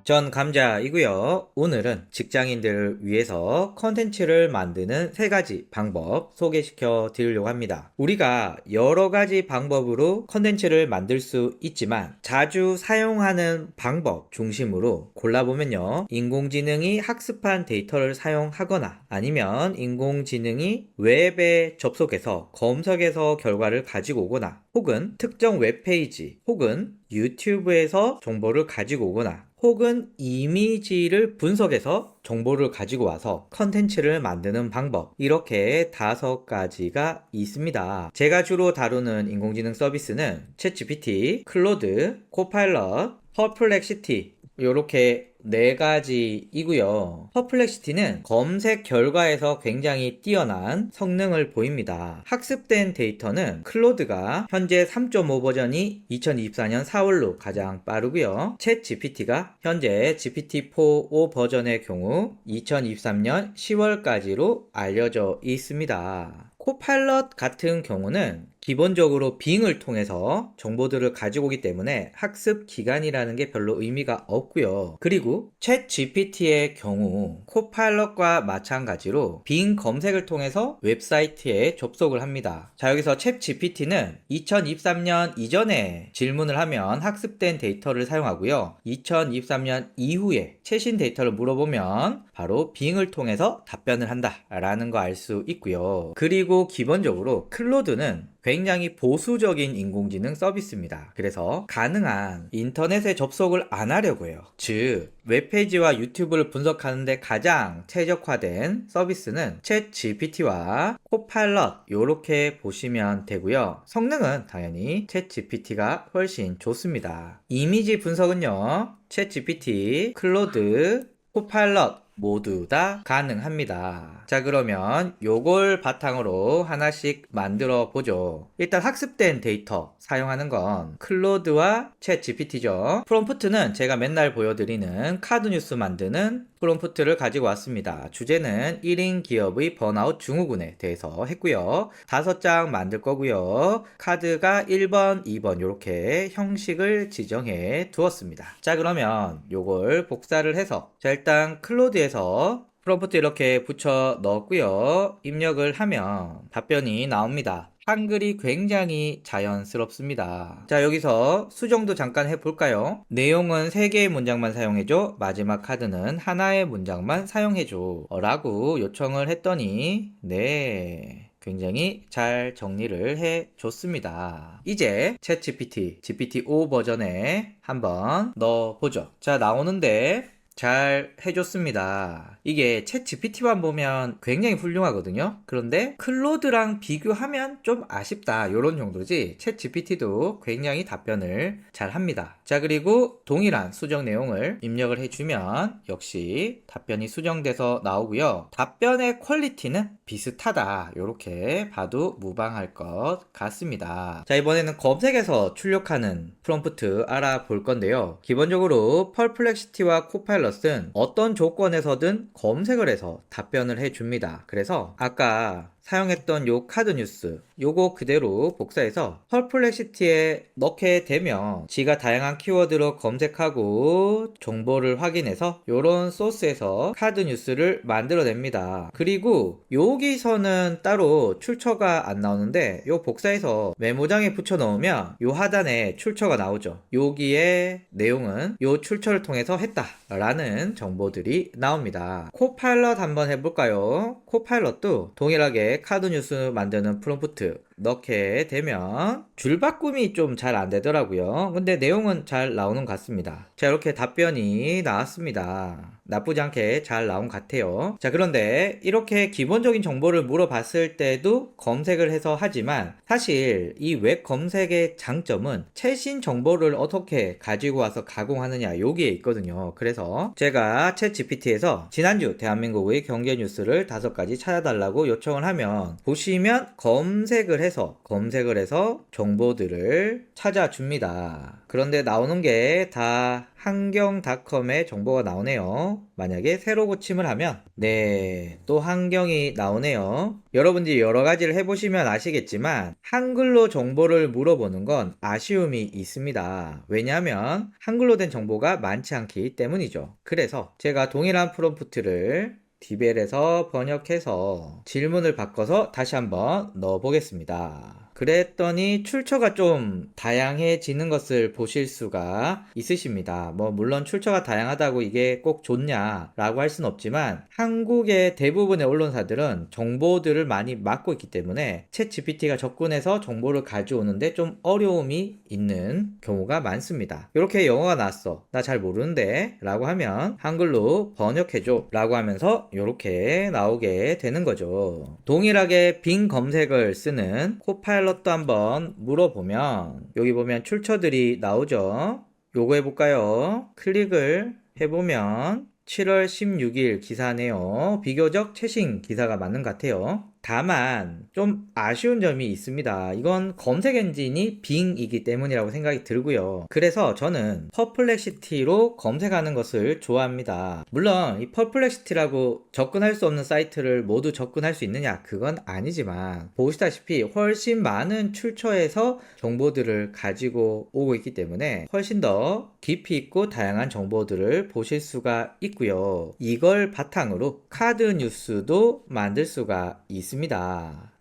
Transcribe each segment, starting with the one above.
전 감자이고요. 오늘은 직장인들을 위해서 컨텐츠를 만드는 3가지 방법 소개시켜 드리려고 합니다. 우리가 여러 가지 방법으로 컨텐츠를 만들 수 있지만 자주 사용하는 방법 중심으로 골라보면요. 인공지능이 학습한 데이터를 사용하거나 아니면 인공지능이 웹에 접속해서 검색해서 결과를 가지고 오거나 혹은 특정 웹페이지 혹은 유튜브에서 정보를 가지고 오거나 혹은 이미지를 분석해서 정보를 가지고 와서 컨텐츠를 만드는 방법, 이렇게 5가지가 있습니다. 제가 주로 다루는 인공지능 서비스는 챗GPT, 클로드, 코파일럿, 퍼플렉시티, 이렇게 4가지이고요. 퍼플렉시티는 검색 결과에서 굉장히 뛰어난 성능을 보입니다. 학습된 데이터는 클로드가 현재 3.5 버전이 2024년 4월로 가장 빠르고요. 챗 GPT가 현재 GPT-4 버전의 경우 2023년 10월까지로 알려져 있습니다. 코파일럿 같은 경우는 기본적으로 빙을 통해서 정보들을 가지고 오기 때문에 학습 기간이라는 게 별로 의미가 없고요. 그리고 챗 GPT의 경우 코파일럿과 마찬가지로 빙 검색을 통해서 웹사이트에 접속을 합니다. 자, 여기서 챗 GPT는 2023년 이전에 질문을 하면 학습된 데이터를 사용하고요. 2023년 이후에 최신 데이터를 물어보면 바로 빙을 통해서 답변을 한다라는 거 알 수 있고요. 그리고 기본적으로 클로드는 굉장히 보수적인 인공지능 서비스입니다. 그래서 가능한 인터넷에 접속을 안 하려고 해요. 즉, 웹페이지와 유튜브를 분석하는데 가장 최적화된 서비스는 챗 GPT와 코파일럿 이렇게 보시면 되고요. 성능은 당연히 챗 GPT가 훨씬 좋습니다. 이미지 분석은요, 챗 GPT, 클로드, 코파일럿 모두 다 가능합니다. 자, 그러면 요걸 바탕으로 하나씩 만들어 보죠. 일단 학습된 데이터 사용하는 건 클로드와 챗 GPT죠. 프롬프트는 제가 맨날 보여드리는 카드 뉴스 만드는 프롬프트를 가지고 왔습니다. 주제는 1인 기업의 번아웃 증후군에 대해서 했고요. 5장 만들 거고요. 카드가 1번, 2번 이렇게 형식을 지정해 두었습니다. 자, 그러면 요걸 복사를 해서 자, 일단 클로드에서 프롬프트 이렇게 붙여 넣었고요. 입력을 하면 답변이 나옵니다. 한글이 굉장히 자연스럽습니다. 자, 여기서 수정도 잠깐 해볼까요? 내용은 3개의 문장만 사용해줘. 마지막 카드는 하나의 문장만 사용해줘. 라고 요청을 했더니 네, 굉장히 잘 정리를 해줬습니다. 이제 챗 GPT, GPT-5 버전에 한번 넣어보죠. 자, 나오는데 잘 해줬습니다. 이게 챗 GPT만 보면 굉장히 훌륭하거든요. 그런데 클로드랑 비교하면 좀 아쉽다 이런 정도지 챗 GPT도 굉장히 답변을 잘 합니다. 자, 그리고 동일한 수정 내용을 입력을 해주면 역시 답변이 수정돼서 나오고요. 답변의 퀄리티는 비슷하다 이렇게 봐도 무방할 것 같습니다. 자, 이번에는 검색에서 출력하는 프롬프트 알아볼 건데요. 기본적으로 퍼플렉시티와 코파일럿은 어떤 조건에서든 검색을 해서 답변을 해줍니다. 그래서 아까 사용했던 요 카드 뉴스 요거 그대로 복사해서 퍼플렉시티에 넣게 되면 지가 다양한 키워드로 검색하고 정보를 확인해서 요런 소스에서 카드 뉴스를 만들어냅니다. 그리고 여기서는 따로 출처가 안 나오는데 요 복사해서 메모장에 붙여 넣으면 요 하단에 출처가 나오죠. 여기에 내용은 요 출처를 통해서 했다 라는 정보들이 나옵니다. 코파일럿 한번 해볼까요? 코파일럿도 동일하게 카드 뉴스 만드는 프롬프트 넣게 되면 줄바꿈이 좀 잘 안 되더라고요. 근데 내용은 잘 나오는 것 같습니다. 자, 이렇게 답변이 나왔습니다. 나쁘지 않게 잘 나온 것 같아요. 자, 그런데 이렇게 기본적인 정보를 물어봤을 때도 검색을 해서 하지만 사실 이 웹 검색의 장점은 최신 정보를 어떻게 가지고 와서 가공하느냐 여기에 있거든요. 그래서 제가 챗 GPT에서 지난주 대한민국의 경제 뉴스를 5가지 찾아달라고 요청을 하면 보시면 검색을 해서 검색을 해서 정보들을 찾아줍니다. 그런데 나오는 게 다 한경닷컴의 정보가 나오네요. 만약에 새로 고침을 하면 네, 또 한경이 나오네요. 여러분들이 여러 가지를 해보시면 아시겠지만 한글로 정보를 물어보는 건 아쉬움이 있습니다. 왜냐하면 한글로 된 정보가 많지 않기 때문이죠. 그래서 제가 동일한 프롬프트를 디벨에서 번역해서 질문을 바꿔서 다시 한번 넣어보겠습니다. 그랬더니 출처가 좀 다양해지는 것을 보실 수가 있으십니다. 물론 출처가 다양하다고 이게 꼭 좋냐라고 할 수는 없지만 한국의 대부분의 언론사들은 정보들을 많이 막고 있기 때문에 챗 GPT가 접근해서 정보를 가져오는데 좀 어려움이 있는 경우가 많습니다. 이렇게 영어가 나왔어. 나 잘 모르는데 라고 하면 한글로 번역해줘 라고 하면서 이렇게 나오게 되는 거죠. 동일하게 빙 검색을 쓰는 코파일럿도 한번 물어보면 여기 보면 출처들이 나오죠. 요거 해볼까요? 클릭을 해보면 7월 16일 기사네요. 비교적 최신 기사가 맞는 것 같아요. 다만 좀 아쉬운 점이 있습니다. 이건 검색 엔진이 빙이기 때문이라고 생각이 들고요. 그래서 저는 퍼플렉시티로 검색하는 것을 좋아합니다. 물론 이 퍼플렉시티라고 접근할 수 없는 사이트를 모두 접근할 수 있느냐? 그건 아니지만 보시다시피 훨씬 많은 출처에서 정보들을 가지고 오고 있기 때문에 훨씬 더 깊이 있고 다양한 정보들을 보실 수가 있고요. 이걸 바탕으로 카드 뉴스도 만들 수가 있습니다.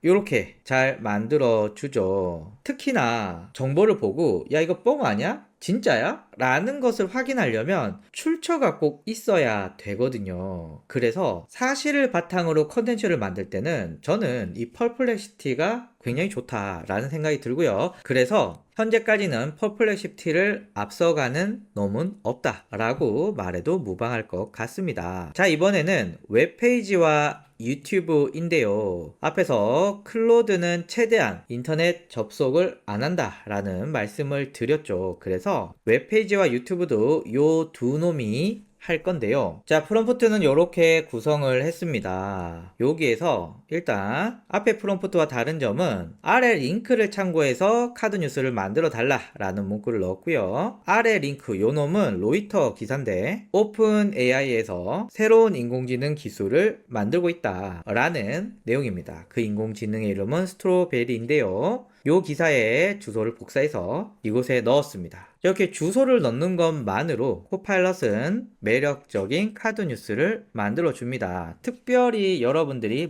이렇게 잘 만들어 주죠. 특히나 정보를 보고 야 이거 뻥 아니야? 진짜야? 라는 것을 확인하려면 출처가 꼭 있어야 되거든요. 그래서 사실을 바탕으로 컨텐츠를 만들 때는 저는 이 퍼플렉시티가 굉장히 좋다라는 생각이 들고요. 그래서 현재까지는 퍼플렉시티를 앞서가는 놈은 없다라고 말해도 무방할 것 같습니다. 자, 이번에는 웹페이지와 유튜브인데요. 앞에서 클로드는 최대한 인터넷 접속을 안 한다 라는 말씀을 드렸죠. 그래서 웹페이지와 유튜브도 요 두 놈이 할 건데요. 자, 프롬프트는 이렇게 구성을 했습니다. 여기에서 일단 앞에 프롬프트와 다른 점은 아래 링크를 참고해서 카드 뉴스를 만들어 달라 라는 문구를 넣었고요. 아래 링크 요 놈은 로이터 기사인데 오픈 AI에서 새로운 인공지능 기술을 만들고 있다 라는 내용입니다. 그 인공지능의 이름은 스트로베리인데요. 요 기사의 주소를 복사해서 이곳에 넣었습니다. 이렇게 주소를 넣는 것만으로 코파일럿은 매력적인 카드 뉴스를 만들어 줍니다. 특별히 여러분들이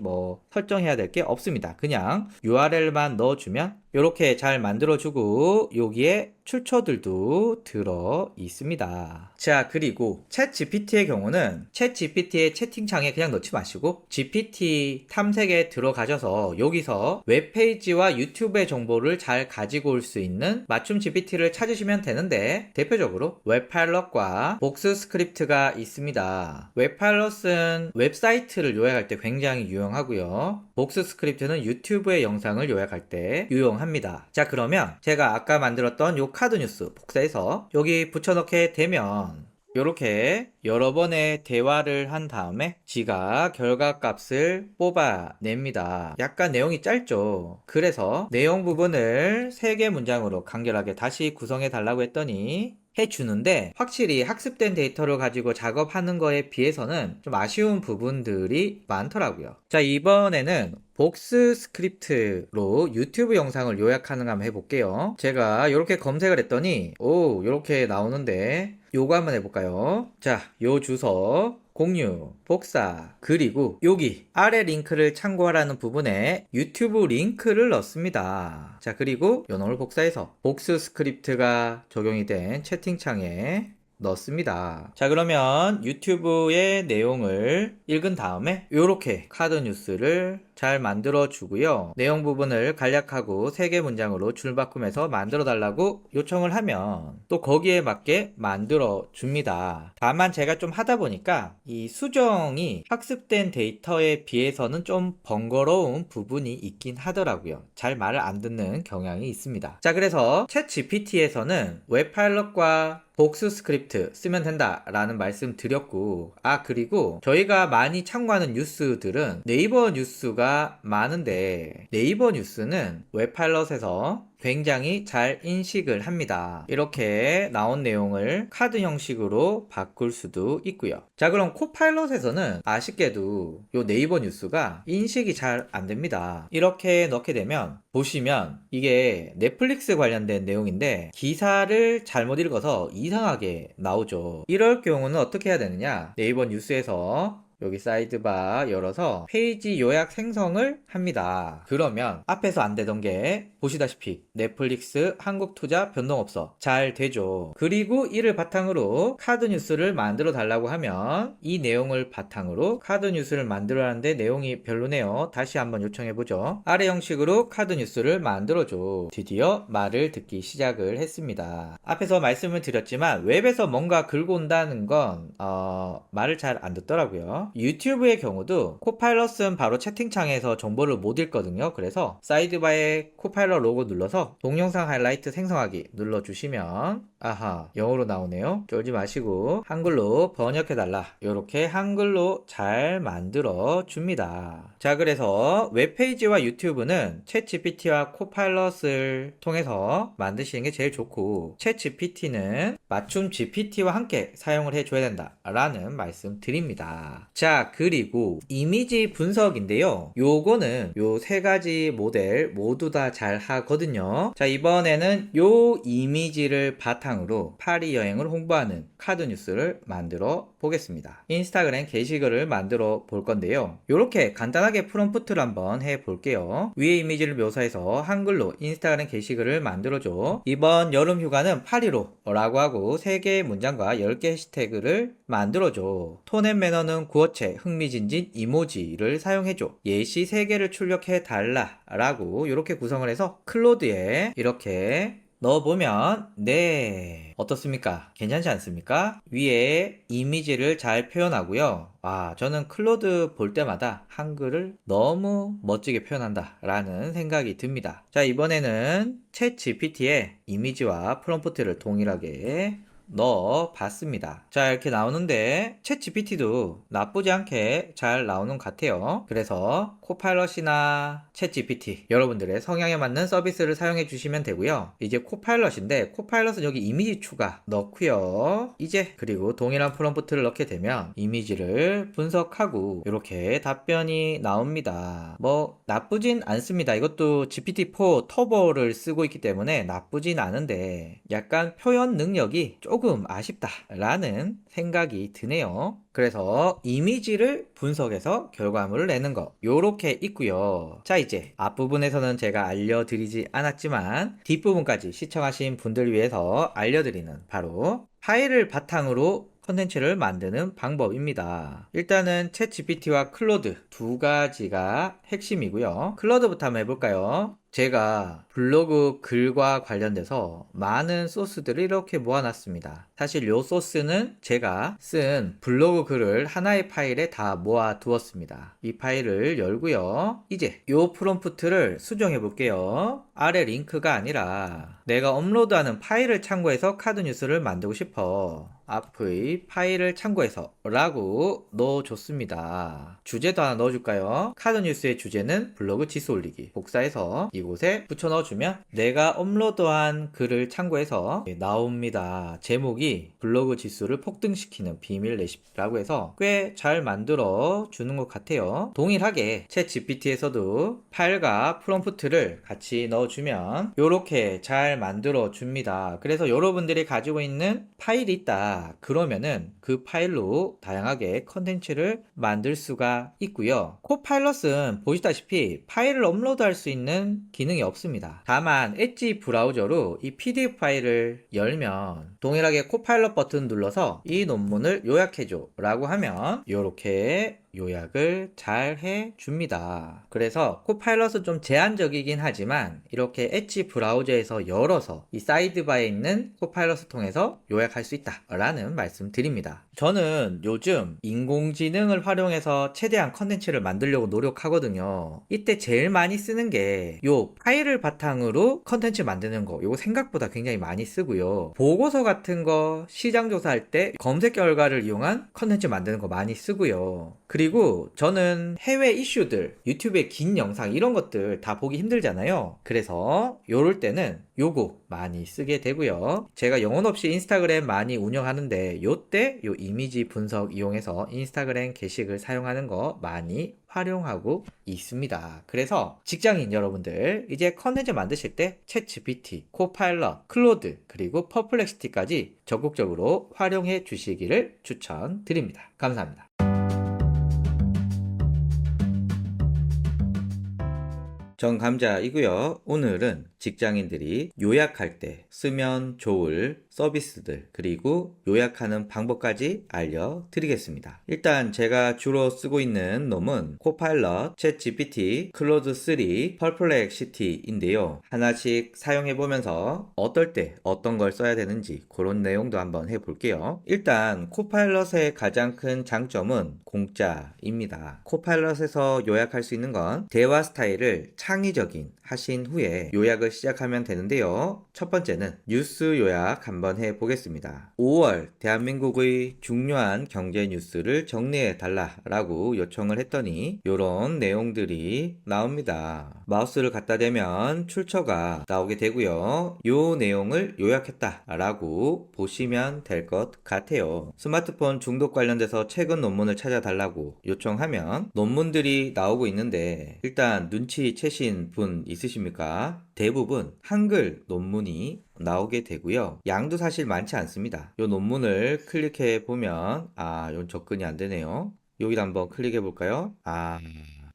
설정해야 될 게 없습니다. 그냥 URL만 넣어주면 이렇게 잘 만들어주고 여기에 출처들도 들어 있습니다. 자, 그리고 챗 GPT의 경우는 챗 GPT의 채팅창에 그냥 넣지 마시고 GPT 탐색에 들어가셔서 여기서 웹페이지와 유튜브의 정보를 잘 가지고 올 수 있는 맞춤 GPT를 찾으시면 되는데 대표적으로 웹파일럿과 복스 스크립트가 있습니다. 웹파일럿은 웹사이트를 요약할 때 굉장히 유용하고요. 복스 스크립트는 유튜브의 영상을 요약할 때 유용합니다. 자, 그러면 제가 아까 만들었던 요 카드 뉴스 복사해서 여기 붙여넣게 되면 이렇게 여러 번의 대화를 한 다음에 지가 결과값을 뽑아냅니다. 약간 내용이 짧죠. 그래서 내용 부분을 3개 문장으로 간결하게 다시 구성해 달라고 했더니 해주는데 확실히 학습된 데이터를 가지고 작업하는 거에 비해서는 좀 아쉬운 부분들이 많더라고요. 자, 이번에는 복스 스크립트로 유튜브 영상을 요약하는 거 한번 해볼게요. 제가 이렇게 검색을 했더니 이렇게 나오는데 요거 한번 해볼까요? 자, 요 주소 공유, 복사, 그리고 여기 아래 링크를 참고하라는 부분에 유튜브 링크를 넣습니다. 자, 그리고 요 놈을 복사해서 복스 스크립트가 적용이 된 채팅창에 넣습니다. 자, 그러면 유튜브의 내용을 읽은 다음에 이렇게 카드 뉴스를 잘 만들어 주고요. 내용 부분을 간략하고 3개 문장으로 줄바꿈해서 만들어 달라고 요청을 하면 또 거기에 맞게 만들어 줍니다. 다만 제가 좀 하다 보니까 이 수정이 학습된 데이터에 비해서는 좀 번거로운 부분이 있긴 하더라고요. 잘 말을 안 듣는 경향이 있습니다. 자, 그래서 챗 GPT에서는 웹파일럿과 복스 스크립트 쓰면 된다 라는 말씀 드렸고, 그리고 저희가 많이 참고하는 뉴스들은 네이버 뉴스가 뉴스가 많은데 네이버 뉴스는 웹파일럿에서 굉장히 잘 인식을 합니다. 이렇게 나온 내용을 카드 형식으로 바꿀 수도 있고요. 자, 그럼 코파일럿에서는 아쉽게도 요 네이버 뉴스가 인식이 잘 안 됩니다. 이렇게 넣게 되면 보시면 이게 넷플릭스 관련된 내용인데 기사를 잘못 읽어서 이상하게 나오죠. 이럴 경우는 어떻게 해야 되느냐? 네이버 뉴스에서 여기 사이드바 열어서 페이지 요약 생성을 합니다. 그러면 앞에서 안 되던 게 보시다시피 넷플릭스, 한국투자, 변동업소 잘 되죠. 그리고 이를 바탕으로 카드 뉴스를 만들어 달라고 하면 이 내용을 바탕으로 카드 뉴스를 만들어 하는데 내용이 별로네요. 다시 한번 요청해 보죠. 아래 형식으로 카드 뉴스를 만들어줘. 드디어 말을 듣기 시작을 했습니다. 앞에서 말씀을 드렸지만 웹에서 뭔가 긁어 온다는 건 말을 잘 안 듣더라고요. 유튜브의 경우도 코파일럿은 바로 채팅창에서 정보를 못 읽거든요. 그래서 사이드바에 코파일럿 로고 눌러서 동영상 하이라이트 생성하기 눌러주시면 아하, 영어로 나오네요. 쫄지 마시고 한글로 번역해달라. 이렇게 한글로 잘 만들어 줍니다. 자, 그래서 웹페이지와 유튜브는 챗GPT와 코파일럿을 통해서 만드시는 게 제일 좋고 챗GPT는 맞춤 GPT와 함께 사용을 해줘야 된다 라는 말씀 드립니다. 자, 그리고 이미지 분석인데요. 요거는 요 세 가지 모델 모두 다 잘 하거든요. 자, 이번에는 요 이미지를 바탕으로 파리 여행을 홍보하는 카드 뉴스를 만들어 보겠습니다. 인스타그램 게시글을 만들어 볼 건데요. 요렇게 간단하게 프롬프트를 한번 해 볼게요. 위에 이미지를 묘사해서 한글로 인스타그램 게시글을 만들어줘. 이번 여름 휴가는 파리로 라고 하고 3개의 문장과 10개 해시태그를 만들어줘. 톤 앤 매너는 구어체, 흥미진진, 이모지를 사용해줘. 예시 3개를 출력해 달라 라고 이렇게 구성을 해서 클로드에 이렇게 넣어보면 네, 어떻습니까? 괜찮지 않습니까? 위에 이미지를 잘 표현하고요. 저는 클로드 볼 때마다 한글을 너무 멋지게 표현한다 라는 생각이 듭니다. 자, 이번에는 챗 GPT에 이미지와 프롬프트를 동일하게 넣어 봤습니다. 자, 이렇게 나오는데 챗 GPT도 나쁘지 않게 잘 나오는 것 같아요. 그래서 코파일럿이나 챗 GPT 여러분들의 성향에 맞는 서비스를 사용해 주시면 되고요. 이제 코파일럿인데 코파일럿은 여기 이미지 추가 넣고요. 이제 그리고 동일한 프롬프트를 넣게 되면 이미지를 분석하고 이렇게 답변이 나옵니다. 뭐 나쁘진 않습니다. 이것도 GPT-4 터보를 쓰고 있기 때문에 나쁘진 않은데 약간 표현 능력이 조금 아쉽다 라는 생각이 드네요. 그래서 이미지를 분석해서 결과물을 내는 거 요렇게 있고요. 자, 이제 앞부분에서는 제가 알려드리지 않았지만 뒷부분까지 시청하신 분들 위해서 알려드리는 바로 파일을 바탕으로 컨텐츠를 만드는 방법입니다. 일단은 챗 GPT와 클로드 두 가지가 핵심이고요. 클로드부터 한번 해볼까요? 제가 블로그 글과 관련돼서 많은 소스들을 이렇게 모아놨습니다. 사실 요 소스는 제가 쓴 블로그 글을 하나의 파일에 다 모아 두었습니다. 이 파일을 열고요. 이제 요 프롬프트를 수정해 볼게요. 아래 링크가 아니라 내가 업로드하는 파일을 참고해서 카드 뉴스를 만들고 싶어. 앞의 파일을 참고해서 라고 넣어줬습니다. 주제도 하나 넣어줄까요? 카드 뉴스의 주제는 블로그 지수 올리기. 복사해서 이곳에 붙여 넣어주면 내가 업로드한 글을 참고해서 나옵니다. 제목이 블로그 지수를 폭등시키는 비밀 레시피라고 해서 꽤 잘 만들어 주는 것 같아요. 동일하게 챗 GPT에서도 파일과 프롬프트를 같이 넣어주면 이렇게 잘 만들어 줍니다. 그래서 여러분들이 가지고 있는 파일이 있다 그러면은 그 파일로 다양하게 컨텐츠를 만들 수가 있고요. 코파일럿은 보시다시피 파일을 업로드할 수 있는 기능이 없습니다. 다만 엣지 브라우저로 이 PDF 파일을 열면 동일하게 코파일럿 버튼 눌러서 이 논문을 요약해줘 라고 하면 이렇게 요약을 잘 해줍니다. 그래서 코파일럿은 좀 제한적이긴 하지만 이렇게 엣지 브라우저에서 열어서 이 사이드바에 있는 코파일럿을 통해서 요약할 수 있다 라는 말씀 드립니다. 저는 요즘 인공지능을 활용해서 최대한 컨텐츠를 만들려고 노력하거든요. 이때 제일 많이 쓰는 게 요 파일을 바탕으로 컨텐츠 만드는 거 요거 생각보다 굉장히 많이 쓰고요. 보고서 같은 거 시장 조사할 때 검색 결과를 이용한 컨텐츠 만드는 거 많이 쓰고요. 그리고 그리고 저는 해외 이슈들, 유튜브의 긴 영상 이런 것들 다 보기 힘들잖아요. 그래서 요럴 때는 요거 많이 쓰게 되고요. 제가 영혼 없이 인스타그램 많이 운영하는데 요때 요 이미지 분석 이용해서 인스타그램 게시글 사용하는 거 많이 활용하고 있습니다. 그래서 직장인 여러분들 이제 컨텐츠 만드실 때 챗GPT, 코파일럿, 클로드 그리고 퍼플렉시티까지 적극적으로 활용해 주시기를 추천드립니다. 감사합니다. 정감자이고요. 오늘은 직장인들이 요약할 때 쓰면 좋을 서비스들 그리고 요약하는 방법까지 알려드리겠습니다. 일단 제가 주로 쓰고 있는 놈은 코파일럿, 챗GPT, 클로드3, 퍼플렉시티인데요. 하나씩 사용해보면서 어떨 때 어떤 걸 써야 되는지 그런 내용도 한번 해볼게요. 일단 코파일럿의 가장 큰 장점은 공짜입니다. 코파일럿에서 요약할 수 있는 건 대화 스타일을 창의적인 하신 후에 요약을 시작하면 되는데요. 첫 번째는 뉴스 요약 한번 해보겠습니다. 5월 대한민국의 중요한 경제 뉴스를 정리해 달라라고 요청을 했더니 이런 내용들이 나옵니다. 마우스를 갖다 대면 출처가 나오게 되고요. 요 내용을 요약했다라고 보시면 될 것 같아요. 스마트폰 중독 관련돼서 최근 논문을 찾아달라고 요청하면 논문들이 나오고 있는데 일단 눈치채신 분 있으십니까? 대부분 한글 논문이 나오게 되고요. 양도 사실 많지 않습니다. 이 논문을 클릭해 보면 이건 접근이 안 되네요. 여기다 한번 클릭해 볼까요?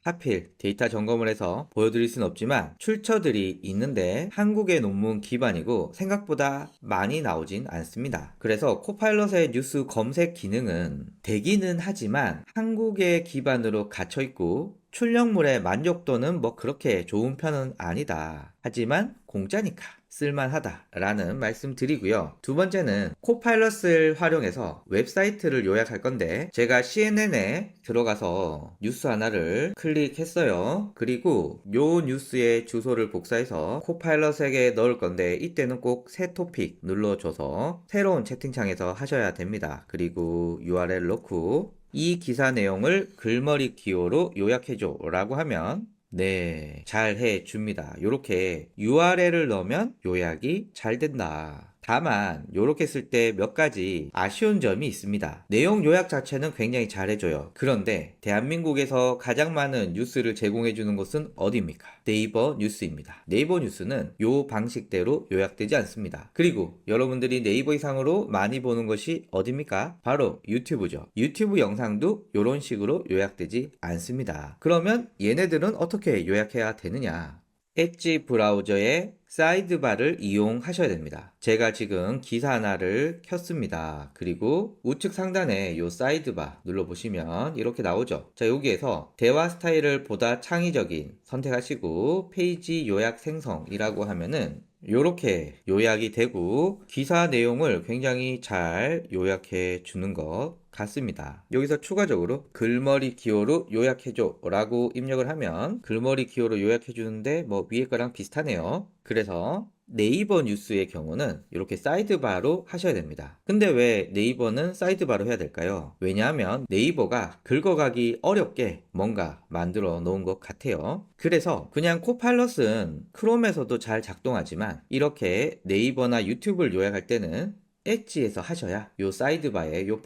하필 데이터 점검을 해서 보여드릴 수는 없지만 출처들이 있는데 한국의 논문 기반이고 생각보다 많이 나오진 않습니다. 그래서 코파일럿의 뉴스 검색 기능은 되기는 하지만 한국의 기반으로 갇혀 있고 출력물의 만족도는 뭐 그렇게 좋은 편은 아니다. 하지만 공짜니까 쓸만하다라는 말씀 드리고요. 두 번째는 코파일럿을 활용해서 웹사이트를 요약할 건데 제가 CNN에 들어가서 뉴스 하나를 클릭했어요. 그리고 요 뉴스의 주소를 복사해서 코파일럿에게 넣을 건데 이때는 꼭 새 토픽 눌러줘서 새로운 채팅창에서 하셔야 됩니다. 그리고 URL 넣고 이 기사 내용을 글머리 기호로 요약해줘 라고 하면 네, 잘 해줍니다. 요렇게 URL을 넣으면 요약이 잘 된다. 다만 요렇게 쓸 때 몇 가지 아쉬운 점이 있습니다. 내용 요약 자체는 굉장히 잘해줘요. 그런데 대한민국에서 가장 많은 뉴스를 제공해주는 곳은 어디입니까? 네이버 뉴스입니다. 네이버 뉴스는 요 방식대로 요약되지 않습니다. 그리고 여러분들이 네이버 이상으로 많이 보는 것이 어디입니까? 바로 유튜브죠. 유튜브 영상도 요런 식으로 요약되지 않습니다. 그러면 얘네들은 어떻게 요약해야 되느냐? 엣지 브라우저의 사이드바를 이용하셔야 됩니다. 제가 지금 기사 하나를 켰습니다. 그리고 우측 상단에 이 사이드바 눌러보시면 이렇게 나오죠. 자, 여기에서 대화 스타일을 보다 창의적인 선택하시고 페이지 요약 생성이라고 하면은 이렇게 요약이 되고 기사 내용을 굉장히 잘 요약해 주는 것 같습니다. 여기서 추가적으로 글머리 기호로 요약해줘 라고 입력을 하면 글머리 기호로 요약해 주는데 뭐 위에 거랑 비슷하네요. 그래서 네이버 뉴스의 경우는 이렇게 사이드바로 하셔야 됩니다. 근데 왜 네이버는 사이드바로 해야 될까요? 왜냐하면 네이버가 긁어가기 어렵게 뭔가 만들어 놓은 것 같아요. 그래서 그냥 코파일럿은 크롬에서도 잘 작동하지만 이렇게 네이버나 유튜브를 요약할 때는 엣지에서 하셔야 요 사이드바의 요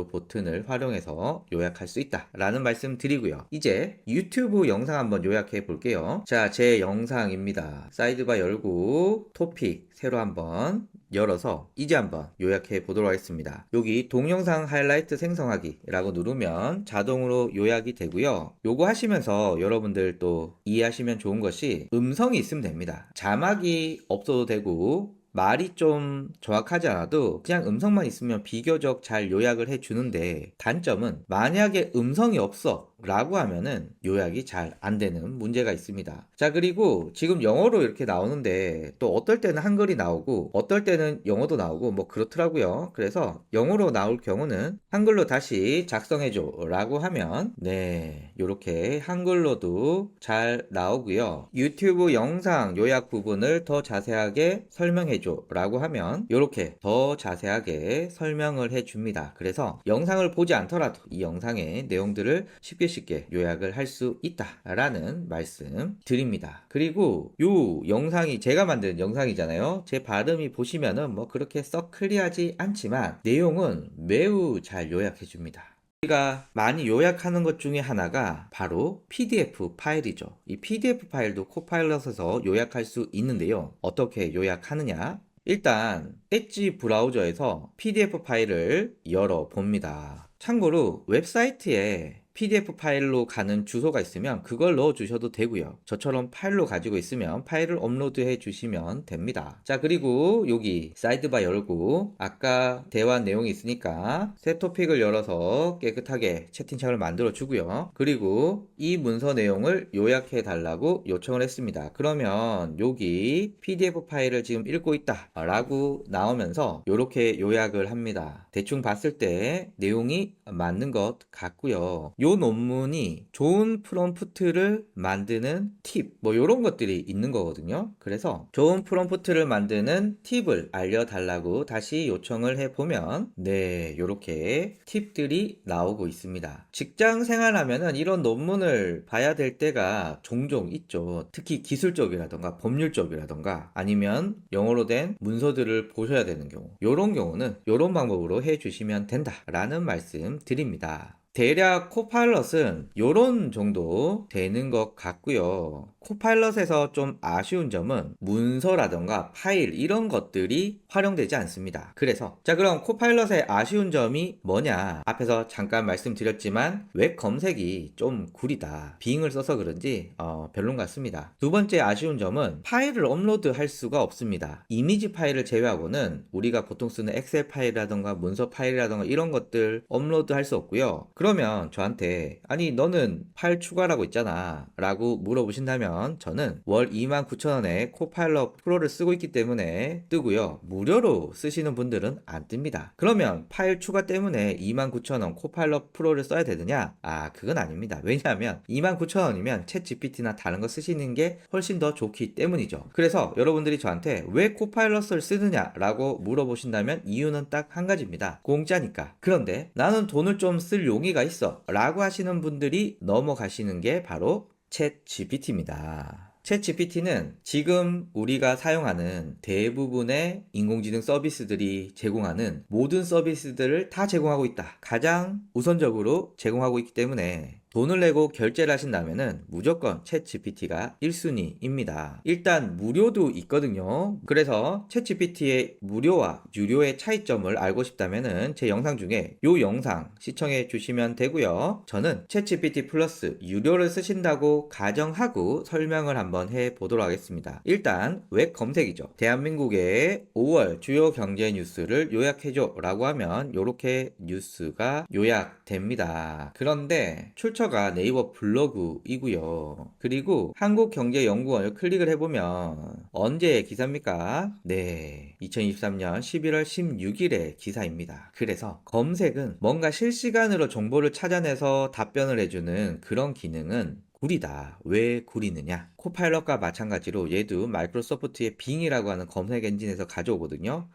버튼을 활용해서 요약할 수 있다 라는 말씀 드리고요. 이제 유튜브 영상 한번 요약해 볼게요. 자, 제 영상입니다. 사이드바 열고 토픽 새로 한번 열어서 이제 한번 요약해 보도록 하겠습니다. 여기 동영상 하이라이트 생성하기 라고 누르면 자동으로 요약이 되고요. 요거 하시면서 여러분들 또 이해하시면 좋은 것이 음성이 있으면 됩니다. 자막이 없어도 되고 말이 좀 정확하지 않아도 그냥 음성만 있으면 비교적 잘 요약을 해주는데 단점은 만약에 음성이 없어 라고 하면은 요약이 잘 안 되는 문제가 있습니다. 자, 그리고 지금 영어로 이렇게 나오는데 또 어떨 때는 한글이 나오고 어떨 때는 영어도 나오고 뭐 그렇더라고요. 그래서 영어로 나올 경우는 한글로 다시 작성해줘 라고 하면 네, 요렇게 한글로도 잘 나오고요. 유튜브 영상 요약 부분을 더 자세하게 설명해줘 라고 하면 요렇게 더 자세하게 설명을 해줍니다. 그래서 영상을 보지 않더라도 이 영상의 내용들을 쉽게 요약을 할 수 있다라는 말씀 드립니다. 그리고 요 영상이 제가 만든 영상이잖아요. 제 발음이 보시면은 뭐 그렇게 썩 클리어하지 않지만 내용은 매우 잘 요약해 줍니다. 우리가 많이 요약하는 것 중에 하나가 바로 PDF 파일이죠. 이 PDF 파일도 코파일럿에서 요약할 수 있는데요. 어떻게 요약하느냐? 일단 엣지 브라우저에서 PDF 파일을 열어 봅니다. 참고로 웹사이트에 PDF 파일로 가는 주소가 있으면 그걸 넣어 주셔도 되고요. 저처럼 파일로 가지고 있으면 파일을 업로드해 주시면 됩니다. 자, 그리고 여기 사이드바 열고 아까 대화 내용이 있으니까 새 토픽을 열어서 깨끗하게 채팅창을 만들어 주고요. 그리고 이 문서 내용을 요약해 달라고 요청을 했습니다. 그러면 여기 PDF 파일을 지금 읽고 있다 라고 나오면서 이렇게 요약을 합니다. 대충 봤을 때 내용이 맞는 것 같고요. 요 논문이 좋은 프롬프트를 만드는 팁, 뭐 이런 것들이 있는 거거든요. 그래서 좋은 프롬프트를 만드는 팁을 알려달라고 다시 요청을 해보면 네, 요렇게 팁들이 나오고 있습니다. 직장 생활하면은 이런 논문을 봐야 될 때가 종종 있죠. 특히 기술 쪽이라던가 법률 쪽이라던가 아니면 영어로 된 문서들을 보셔야 되는 경우, 요런 경우는 요런 방법으로 해주시면 된다라는 말씀 드립니다. 대략 코파일럿은 요런 정도 되는 것 같고요. 코파일럿에서 좀 아쉬운 점은 문서라던가 파일 이런 것들이 활용되지 않습니다. 그래서 자, 그럼 코파일럿의 아쉬운 점이 뭐냐? 앞에서 잠깐 말씀드렸지만 웹 검색이 좀 구리다. 빙을 써서 그런지 별론 같습니다. 두 번째 아쉬운 점은 파일을 업로드할 수가 없습니다. 이미지 파일을 제외하고는 우리가 보통 쓰는 엑셀 파일이라던가 문서 파일이라던가 이런 것들 업로드할 수 없고요. 그러면 저한테 아니 너는 파일 추가라고 있잖아 라고 물어보신다면 저는 월 29,000원에 코파일럿 프로를 쓰고 있기 때문에 뜨고요. 무료로 쓰시는 분들은 안 뜹니다. 그러면 파일 추가 때문에 29,000원 코파일럿 프로를 써야 되느냐? 그건 아닙니다. 왜냐하면 29,000원이면 챗 GPT나 다른 거 쓰시는 게 훨씬 더 좋기 때문이죠. 그래서 여러분들이 저한테 왜 코파일럿을 쓰느냐 라고 물어보신다면 이유는 딱 한 가지입니다. 공짜니까. 그런데 나는 돈을 좀 쓸 용의가 있어 라고 하시는 분들이 넘어가시는 게 바로 챗 GPT입니다. 챗 GPT는 지금 우리가 사용하는 대부분의 인공지능 서비스들이 제공하는 모든 서비스들을 다 제공하고 있다. 가장 우선적으로 제공하고 있기 때문에 돈을 내고 결제를 하신다면은 무조건 챗 GPT가 1순위입니다. 일단 무료도 있거든요. 그래서 챗 GPT의 무료와 유료의 차이점을 알고 싶다면은 제 영상 중에 이 영상 시청해 주시면 되고요. 저는 챗 GPT 플러스 유료를 쓰신다고 가정하고 설명을 한번 해 보도록 하겠습니다. 일단 웹 검색이죠. 대한민국의 5월 주요 경제 뉴스를 요약해줘 라고 하면 이렇게 뉴스가 요약됩니다. 그런데 출처가 네이버 블로그이고요. 그리고 한국경제연구원을 클릭을 해보면 언제의 기사입니까? 네, 2023년 11월 16일의 기사입니다. 그래서 검색은 뭔가 실시간으로 정보를 찾아내서 답변을 해주는 그런 기능은 구리다. 왜 구리느냐? 코파일럿과 마찬가지로 얘도 마이크로소프트의 빙이라고 하는 검색 엔진에서 가져오거든요.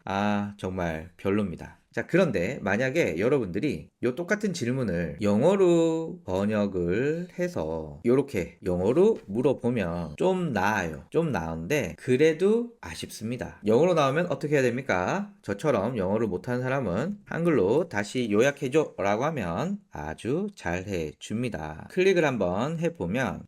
정말 별로입니다. 자, 그런데 만약에 여러분들이 요 똑같은 질문을 영어로 번역을 해서 이렇게 영어로 물어보면 좀 나아요. 좀 나은데 그래도 아쉽습니다. 영어로 나오면 어떻게 해야 됩니까? 저처럼 영어를 못하는 사람은 한글로 다시 요약해줘 라고 하면 아주 잘 해줍니다. 클릭을 한번 해보면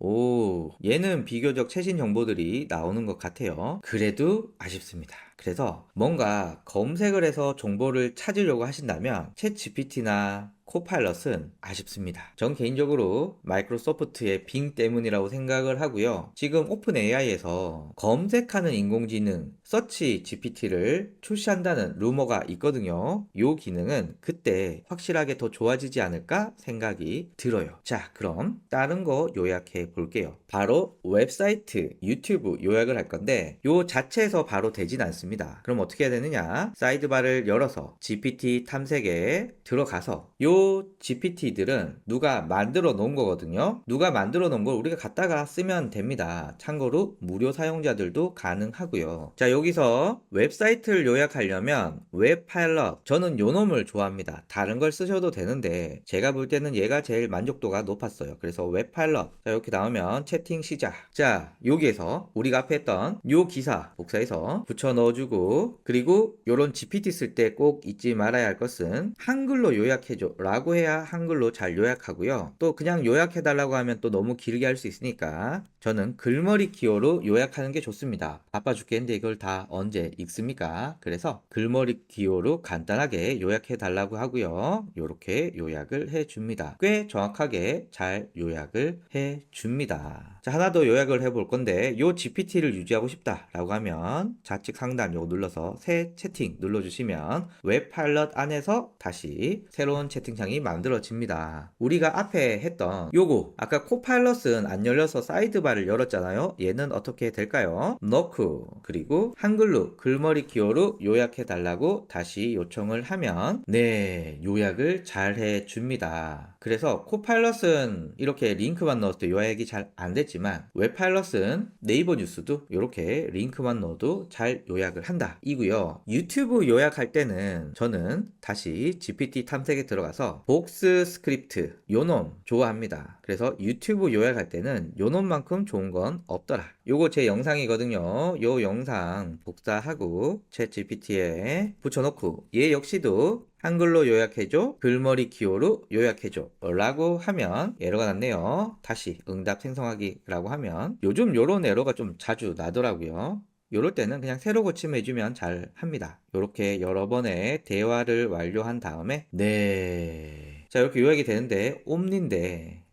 얘는 비교적 최신 정보들이 나오는 것 같아요. 그래도 아쉽습니다. 그래서 뭔가 검색을 해서 정보를 찾으려고 하신다면 챗 GPT나 코파일럿은 아쉽습니다. 전 개인적으로 마이크로소프트의 빙 때문이라고 생각을 하고요. 지금 오픈 AI에서 검색하는 인공지능 서치 GPT를 출시한다는 루머가 있거든요. 이 기능은 그때 확실하게 더 좋아지지 않을까 생각이 들어요. 자, 그럼 다른 거 요약해 볼게요. 바로 웹사이트, 유튜브 요약을 할 건데 요 자체에서 바로 되진 않습니다. 그럼 어떻게 해야 되느냐? 사이드바를 열어서 GPT 탐색에 들어가서 요 GPT들은 누가 만들어 놓은 거거든요. 누가 만들어 놓은 걸 우리가 갖다가 쓰면 됩니다. 참고로 무료 사용자들도 가능하고요. 자, 여기서 웹사이트를 요약하려면 웹파일럿, 저는 요 놈을 좋아합니다. 다른 걸 쓰셔도 되는데 제가 볼 때는 얘가 제일 만족도가 높았어요. 그래서 웹파일럿, 자, 이렇게 나오면 채팅 시작. 자, 여기에서 우리가 앞에 했던 요 기사 복사해서 붙여 넣어주고, 그리고 요런 GPT 쓸 때 꼭 잊지 말아야 할 것은 한글로 요약해줘 라고 해야 한글로 잘 요약하고요. 또 그냥 요약해달라고 하면 또 너무 길게 할 수 있으니까 저는 글머리 기호로 요약하는 게 좋습니다. 바빠 죽겠는데 이걸 다 언제 읽습니까? 그래서 글머리 기호로 간단하게 요약해 달라고 하고요. 이렇게 요약을 해 줍니다. 꽤 정확하게 잘 요약을 해 줍니다. 자, 하나 더 요약을 해 볼 건데 요 GPT를 유지하고 싶다 라고 하면 좌측 상단 요거 눌러서 새 채팅 눌러주시면 웹파일럿 안에서 다시 새로운 채팅창이 만들어집니다. 우리가 앞에 했던 요거 아까 코파일럿은 안 열려서 사이드바를 열었잖아요. 얘는 어떻게 될까요? 넣고 그리고 한글로 글머리 기호로 요약해 달라고 다시 요청을 하면 네, 요약을 잘 해줍니다. 그래서 코파일럿은 이렇게 링크만 넣었을 때 요약이 잘 안 됐지만 웹파일럿은 네이버 뉴스도 이렇게 링크만 넣어도 잘 요약을 한다 이고요. 유튜브 요약할 때는 저는 다시 GPT 탐색에 들어가서 복스 스크립트 요놈 좋아합니다. 그래서 유튜브 요약할 때는 요놈만큼 좋은 건 없더라. 요거 제 영상이거든요. 요 영상 복사하고 챗 GPT에 붙여놓고 얘 역시도 한글로 요약해줘, 글머리 기호로 요약해줘 라고 하면 에러가 났네요. 다시 응답 생성하기 라고 하면 요즘 요런 에러가 좀 자주 나더라고요. 요럴 때는 그냥 새로 고침해 주면 잘 합니다. 요렇게 여러 번의 대화를 완료한 다음에 네, 자, 이렇게 요약이 되는데 옴니인데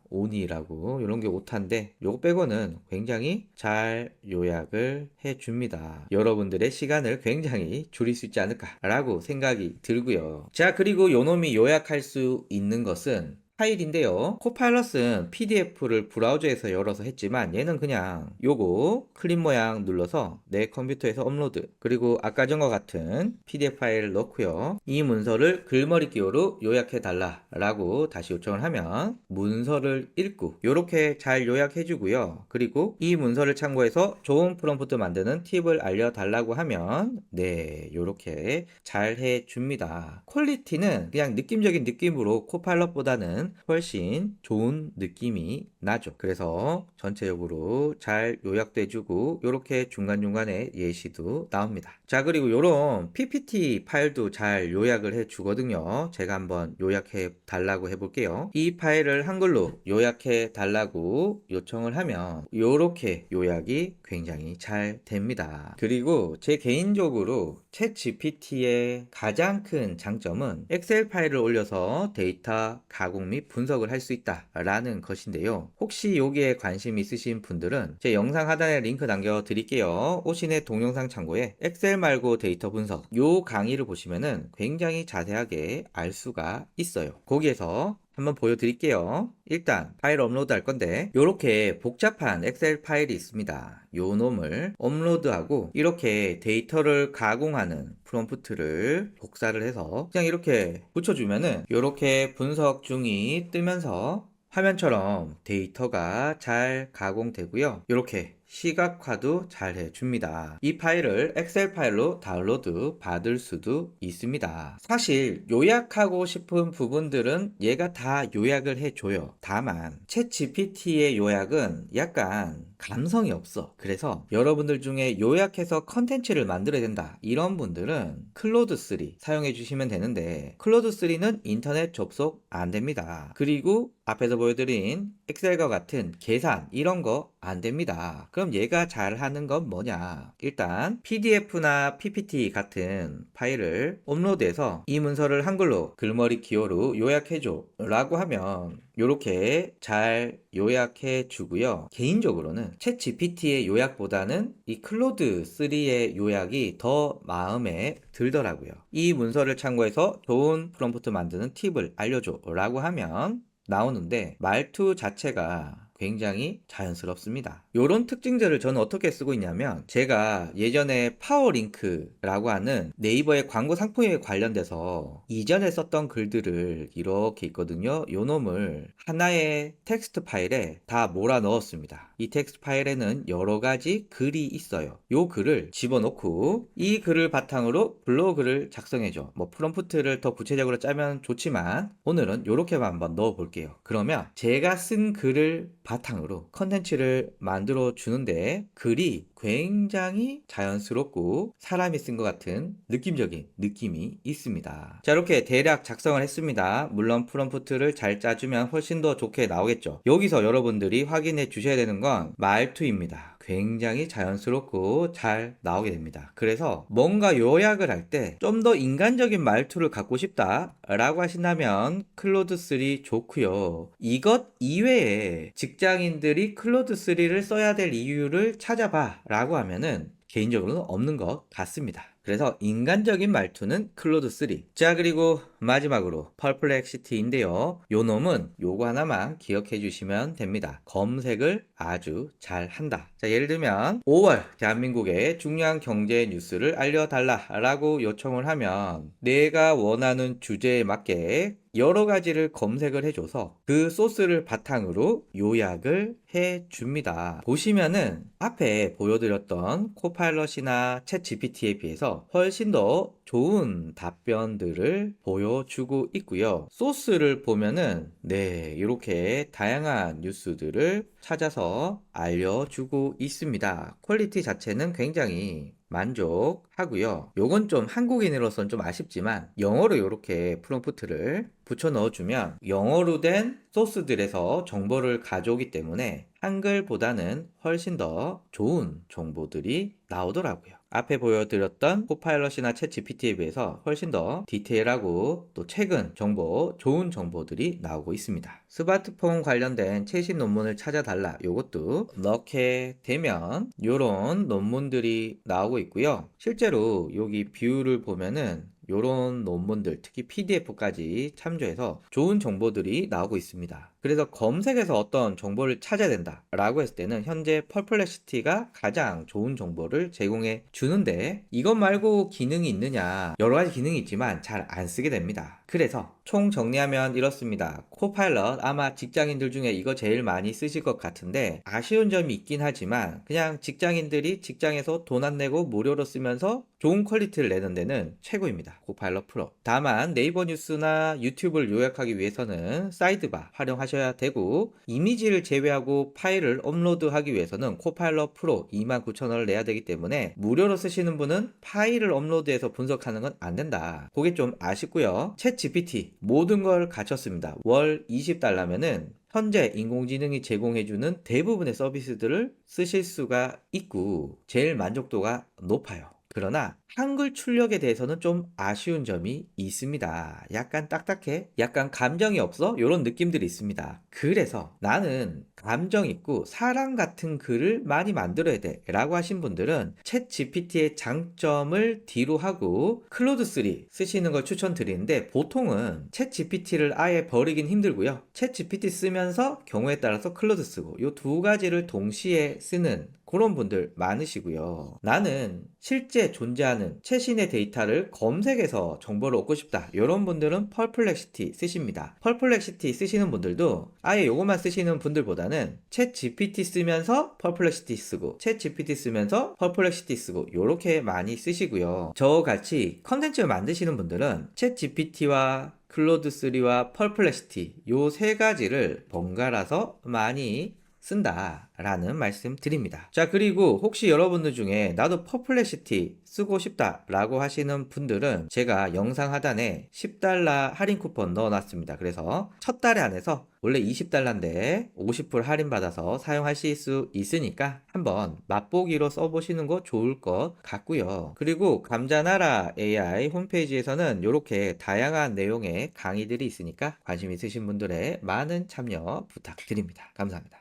오니라고 이런 게 오타인데 요거 빼고는 굉장히 잘 요약을 해줍니다. 여러분들의 시간을 굉장히 줄일 수 있지 않을까 라고 생각이 들고요. 자, 그리고 요놈이 요약할 수 있는 것은 파일인데요. 코파일럿은 PDF를 브라우저에서 열어서 했지만 얘는 그냥 요거 클립 모양 눌러서 내 컴퓨터에서 업로드, 그리고 아까 전과 같은 PDF 파일을 넣고요. 이 문서를 글머리 기호로 요약해 달라 라고 다시 요청을 하면 문서를 읽고 요렇게 잘 요약해 주고요. 그리고 이 문서를 참고해서 좋은 프롬프트 만드는 팁을 알려달라고 하면 네, 요렇게 잘 해줍니다. 퀄리티는 그냥 느낌적인 느낌으로 코파일럿보다는 훨씬 좋은 느낌이 나죠. 그래서 전체적으로 잘 요약도 해주고 요렇게 중간중간에 예시도 나옵니다. 자, 그리고 요런 PPT 파일도 잘 요약을 해 주거든요. 제가 한번 요약해 달라고 해볼게요. 이 파일을 한글로 요약해 달라고 요청을 하면 요렇게 요약이 굉장히 잘 됩니다. 그리고 제 개인적으로 챗 GPT의 가장 큰 장점은 엑셀 파일을 올려서 데이터 가공 및 분석을 할 수 있다 라는 것인데요. 혹시 여기에 관심 있으신 분들은 제 영상 하단에 링크 남겨 드릴게요. 오신의 동영상 참고에 엑셀 말고 데이터 분석 요 강의를 보시면은 굉장히 자세하게 알 수가 있어요. 거기에서 한번 보여드릴게요. 일단 파일 업로드 할 건데 이렇게 복잡한 엑셀 파일이 있습니다. 요 놈을 업로드하고 이렇게 데이터를 가공하는 프롬프트를 복사를 해서 그냥 이렇게 붙여주면은 이렇게 분석 중이 뜨면서 화면처럼 데이터가 잘 가공되고요. 이렇게 시각화도 잘 해줍니다. 이 파일을 엑셀 파일로 다운로드 받을 수도 있습니다. 사실 요약하고 싶은 부분들은 얘가 다 요약을 해줘요. 다만 챗 GPT의 요약은 약간 감성이 없어. 그래서 여러분들 중에 요약해서 컨텐츠를 만들어야 된다 이런 분들은 클로드 3 사용해 주시면 되는데 클로드 3는 인터넷 접속 안 됩니다. 그리고 앞에서 보여드린 엑셀과 같은 계산 이런 거 안 됩니다. 그럼 그럼 얘가 잘하는 건 뭐냐? 일단 PDF나 PPT 같은 파일을 업로드해서 이 문서를 한글로 글머리 기호로 요약해줘 라고 하면 이렇게 잘 요약해 주고요. 개인적으로는 챗 GPT의 요약보다는 이 클로드 3의 요약이 더 마음에 들더라고요. 이 문서를 참고해서 좋은 프롬프트 만드는 팁을 알려줘 라고 하면 나오는데 말투 자체가 굉장히 자연스럽습니다. 이런 특징들을 저는 어떻게 쓰고 있냐면 제가 예전에 파워링크라고 하는 네이버의 광고 상품에 관련돼서 이전에 썼던 글들을 이렇게 있거든요. 요 놈을 하나의 텍스트 파일에 다 몰아 넣었습니다. 이 텍스트 파일에는 여러 가지 글이 있어요. 요 글을 집어넣고 이 글을 바탕으로 블로그를 작성해줘. 뭐 프롬프트를 더 구체적으로 짜면 좋지만 오늘은 이렇게만 한번 넣어볼게요. 그러면 제가 쓴 글을 바탕으로 컨텐츠를 만들어 주는데 글이 굉장히 자연스럽고 사람이 쓴 것 같은 느낌적인 느낌이 있습니다. 자, 이렇게 대략 작성을 했습니다. 물론 프롬프트를 잘 짜주면 훨씬 더 좋게 나오겠죠. 여기서 여러분들이 확인해 주셔야 되는 건 말투입니다. 굉장히 자연스럽고 잘 나오게 됩니다. 그래서 뭔가 요약을 할 때 좀 더 인간적인 말투를 갖고 싶다 라고 하신다면 클로드 3 좋고요. 이것 이외에 직장인들이 클로드 3를 써야 될 이유를 찾아봐 라고 하면은 개인적으로는 없는 것 같습니다. 그래서 인간적인 말투는 클로드 3. 자, 그리고 마지막으로 펄플렉시티인데요. 요 놈은 요거 하나만 기억해 주시면 됩니다. 검색을 아주 잘 한다. 자, 예를 들면 5월 대한민국의 중요한 경제 뉴스를 알려달라 라고 요청을 하면 내가 원하는 주제에 맞게 여러 가지를 검색을 해줘서 그 소스를 바탕으로 요약을 해줍니다. 보시면은 앞에 보여드렸던 코파일럿이나 챗 GPT에 비해서 훨씬 더 좋은 답변들을 보여주고 있고요. 소스를 보면은 이렇게 다양한 뉴스들을 찾아서 알려주고 있습니다. 퀄리티 자체는 굉장히 만족하고요. 요건 좀 한국인으로서는 좀 아쉽지만 영어로 이렇게 프롬프트를 붙여 넣어주면 영어로 된 소스들에서 정보를 가져오기 때문에 한글보다는 훨씬 더 좋은 정보들이 나오더라고요. 앞에 보여드렸던 코파일럿이나 챗 GPT에 비해서 훨씬 더 디테일하고 또 최근 정보, 좋은 정보들이 나오고 있습니다. 스마트폰 관련된 최신 논문을 찾아달라. 요것도 넣게 되면 요런 논문들이 나오고 있고요. 실제로 여기 뷰를 보면은 요런 논문들, 특히 PDF까지 참조해서 좋은 정보들이 나오고 있습니다. 그래서 검색에서 어떤 정보를 찾아야 된다 라고 했을 때는 현재 펄플렉시티가 가장 좋은 정보를 제공해 주는데 이것 말고 기능이 있느냐, 여러 가지 기능이 있지만 잘 안 쓰게 됩니다. 그래서 총 정리하면 이렇습니다. 코파일럿 아마 직장인들 중에 이거 제일 많이 쓰실 것 같은데 아쉬운 점이 있긴 하지만 그냥 직장인들이 직장에서 돈 안 내고 무료로 쓰면서 좋은 퀄리티를 내는 데는 최고입니다. 코파일럿 프로. 다만 네이버 뉴스나 유튜브를 요약하기 위해서는 사이드바 활용하셔야 되고 이미지를 제외하고 파일을 업로드하기 위해서는 코파일럿 프로 29,000원을 내야 되기 때문에 무료로 쓰시는 분은 파일을 업로드해서 분석하는 건 안 된다. 그게 좀 아쉽고요. 챗 GPT 모든 걸 갖췄습니다. 월 20달러면은 현재 인공지능이 제공해주는 대부분의 서비스들을 쓰실 수가 있고 제일 만족도가 높아요. 그러나 한글 출력에 대해서는 좀 아쉬운 점이 있습니다. 약간 딱딱해? 약간 감정이 없어? 이런 느낌들이 있습니다. 그래서 나는 감정 있고 사람 같은 글을 많이 만들어야 돼 라고 하신 분들은 챗 GPT의 장점을 뒤로 하고 클로드 3 쓰시는 걸 추천드리는데 보통은 챗 GPT를 아예 버리긴 힘들고요. 챗 GPT 쓰면서 경우에 따라서 클로드 쓰고 이 두 가지를 동시에 쓰는 그런 분들 많으시고요. 나는 실제 존재하는 최신의 데이터를 검색해서 정보를 얻고 싶다. 이런 분들은 펄플렉시티 쓰십니다. 펄플렉시티 쓰시는 분들도 아예 요것만 쓰시는 분들보다는 챗 GPT 쓰면서 펄플렉시티 쓰고 챗 GPT 쓰면서 펄플렉시티 쓰고 요렇게 많이 쓰시고요. 저같이 컨텐츠를 만드시는 분들은 챗 GPT와 클로드 3와 펄플렉시티 요 세 가지를 번갈아서 많이 쓴다 라는 말씀 드립니다. 자, 그리고 혹시 여러분들 중에 나도 퍼플렉시티 쓰고 싶다 라고 하시는 분들은 제가 영상 하단에 $10 할인 쿠폰 넣어놨습니다. 그래서 첫 달에 안에서 원래 $20인데 50% 할인 받아서 사용하실 수 있으니까 한번 맛보기로 써보시는 거 좋을 것 같고요. 그리고 감자나라 AI 홈페이지에서는 이렇게 다양한 내용의 강의들이 있으니까 관심 있으신 분들의 많은 참여 부탁드립니다. 감사합니다.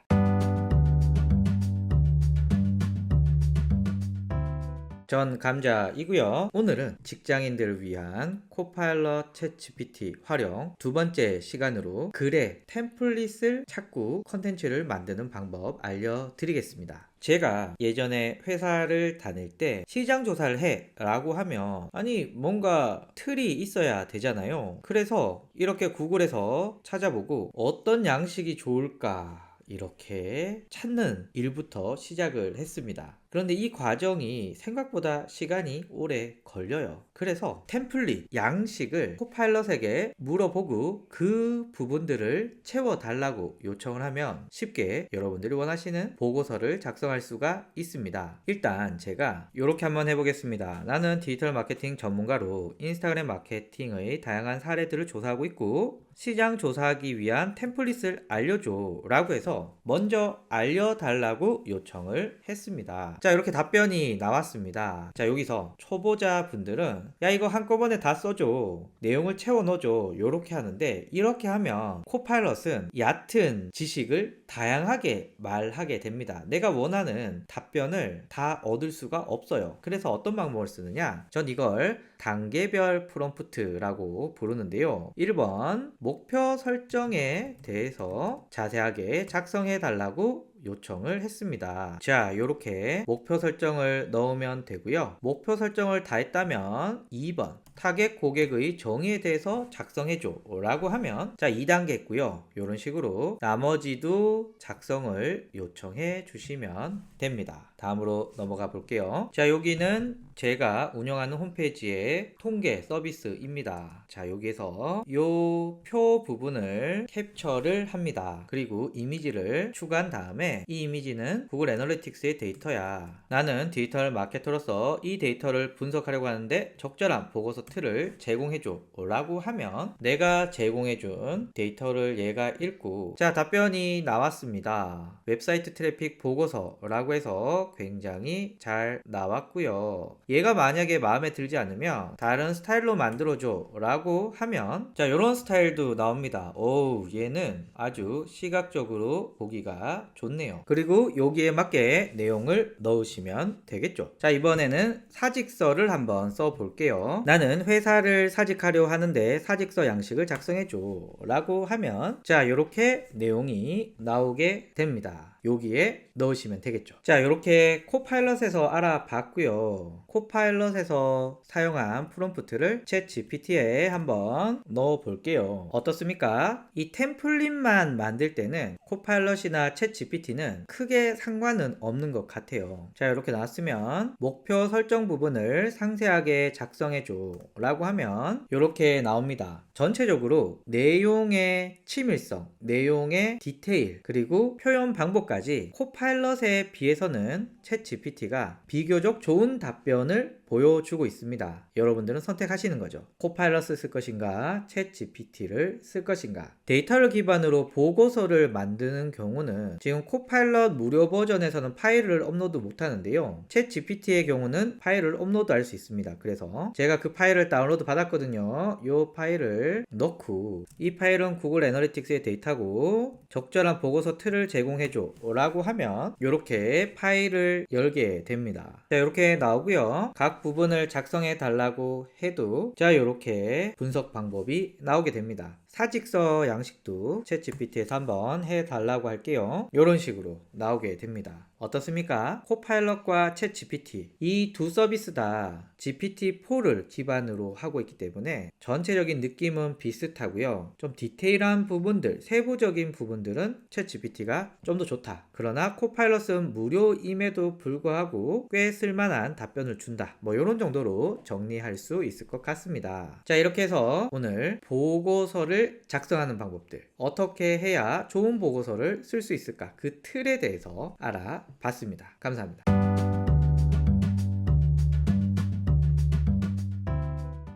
전 감자이고요. 오늘은 직장인들을 위한 코파일럿 챗GPT 활용 두 번째 시간으로 글의 템플릿을 찾고 컨텐츠를 만드는 방법 알려드리겠습니다. 제가 예전에 회사를 다닐 때 시장 조사를 해 라고 하면 아니 뭔가 틀이 있어야 되잖아요. 그래서 이렇게 구글에서 찾아보고 어떤 양식이 좋을까 이렇게 찾는 일부터 시작을 했습니다. 그런데 이 과정이 생각보다 시간이 오래 걸려요. 그래서 템플릿, 양식을 코파일럿에게 물어보고 그 부분들을 채워달라고 요청을 하면 쉽게 여러분들이 원하시는 보고서를 작성할 수가 있습니다. 일단 제가 이렇게 한번 해보겠습니다. 나는 디지털 마케팅 전문가로 인스타그램 마케팅의 다양한 사례들을 조사하고 있고 시장 조사하기 위한 템플릿을 알려줘 라고 해서 먼저 알려달라고 요청을 했습니다. 자, 이렇게 답변이 나왔습니다. 자, 여기서 초보자 분들은 야 이거 한꺼번에 다 써줘, 내용을 채워 넣어줘 요렇게 하는데, 이렇게 하면 코파일럿은 얕은 지식을 다양하게 말하게 됩니다. 내가 원하는 답변을 다 얻을 수가 없어요. 그래서 어떤 방법을 쓰느냐, 전 이걸 단계별 프롬프트라고 부르는데요. 1번 목표 설정에 대해서 자세하게 작성해 달라고 요청을 했습니다. 자, 이렇게 목표 설정을 넣으면 되고요. 목표 설정을 다 했다면 2번 타겟 고객의 정의에 대해서 작성해줘 라고 하면 자 2단계 있고요. 이런 식으로 나머지도 작성을 요청해 주시면 됩니다. 다음으로 넘어가 볼게요. 자, 여기는 제가 운영하는 홈페이지의 통계 서비스입니다. 자, 여기에서 요 표 부분을 캡처를 합니다. 그리고 이미지를 추가한 다음에 이 이미지는 구글 애널리틱스의 데이터야. 나는 디지털 마케터로서 이 데이터를 분석하려고 하는데 적절한 보고서 틀을 제공해줘 라고 하면 내가 제공해준 데이터를 얘가 읽고 자, 답변이 나왔습니다. 웹사이트 트래픽 보고서라고 해서 굉장히 잘 나왔고요. 얘가 만약에 마음에 들지 않으면 다른 스타일로 만들어줘 라고 하면 자, 이런 스타일도 나옵니다. 오, 얘는 아주 시각적으로 보기가 좋네요. 그리고 여기에 맞게 내용을 넣으시면 되겠죠. 자, 이번에는 사직서를 한번 써볼게요. 나는 회사를 사직하려 하는데 사직서 양식을 작성해줘 라고 하면 자, 이렇게 내용이 나오게 됩니다. 여기에 넣으시면 되겠죠. 자, 이렇게 코파일럿에서 알아봤고요. 코파일럿에서 사용한 프롬프트를 챗 GPT에 한번 넣어 볼게요. 어떻습니까? 이 템플릿만 만들 때는 코파일럿이나 챗 GPT는 크게 상관은 없는 것 같아요. 자, 이렇게 나왔으면 목표 설정 부분을 상세하게 작성해줘 라고 하면 이렇게 나옵니다. 전체적으로 내용의 치밀성, 내용의 디테일, 그리고 표현 방법까지 코파일럿에 비해서는 챗 GPT가 비교적 좋은 답변을 보여주고 있습니다. 여러분들은 선택하시는 거죠. 코파일럿을 쓸 것인가, 챗 GPT를 쓸 것인가. 데이터를 기반으로 보고서를 만드는 경우는 지금 코파일럿 무료 버전에서는 파일을 업로드 못 하는데요. 챗 GPT의 경우는 파일을 업로드할 수 있습니다. 그래서 제가 그 파일을 다운로드 받았거든요. 이 파일을 넣고 이 파일은 구글 애널리틱스의 데이터고 적절한 보고서 틀을 제공해줘 라고 하면 이렇게 파일을 열게 됩니다. 자, 이렇게 나오고요. 각 부분을 작성해 달라고 해도 자, 이렇게 분석 방법이 나오게 됩니다. 사직서 양식도 챗 GPT에서 한번 해달라고 할게요. 이런 식으로 나오게 됩니다. 어떻습니까? 코파일럿과 챗 GPT 이 두 서비스 다 GPT-4를 기반으로 하고 있기 때문에 전체적인 느낌은 비슷하고요. 좀 디테일한 부분들, 세부적인 부분들은 챗 GPT가 좀 더 좋다. 그러나 코파일럿은 무료임에도 불구하고 꽤 쓸만한 답변을 준다. 뭐 이런 정도로 정리할 수 있을 것 같습니다. 자, 이렇게 해서 오늘 보고서를 보고서를 작성하는 방법들, 어떻게 해야 좋은 보고서를 쓸 수 있을까, 그 틀에 대해서 알아봤습니다. 감사합니다.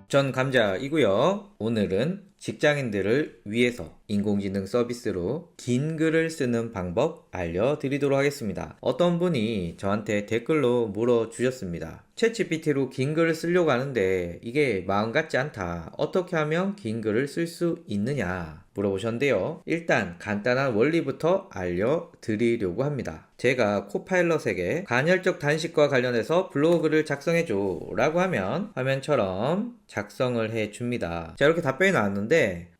전 감자이고요. 오늘은 직장인들을 위해서 인공지능 서비스로 긴 글을 쓰는 방법 알려드리도록 하겠습니다. 어떤 분이 저한테 댓글로 물어주셨습니다. 챗GPT로 긴 글을 쓰려고 하는데 이게 마음 같지 않다. 어떻게 하면 긴 글을 쓸 수 있느냐 물어보셨는데요. 일단 간단한 원리부터 알려드리려고 합니다. 제가 코파일럿에게 간헐적 단식과 관련해서 블로그를 작성해줘 라고 하면 화면처럼 작성을 해줍니다. 자, 이렇게 답변이 나왔는데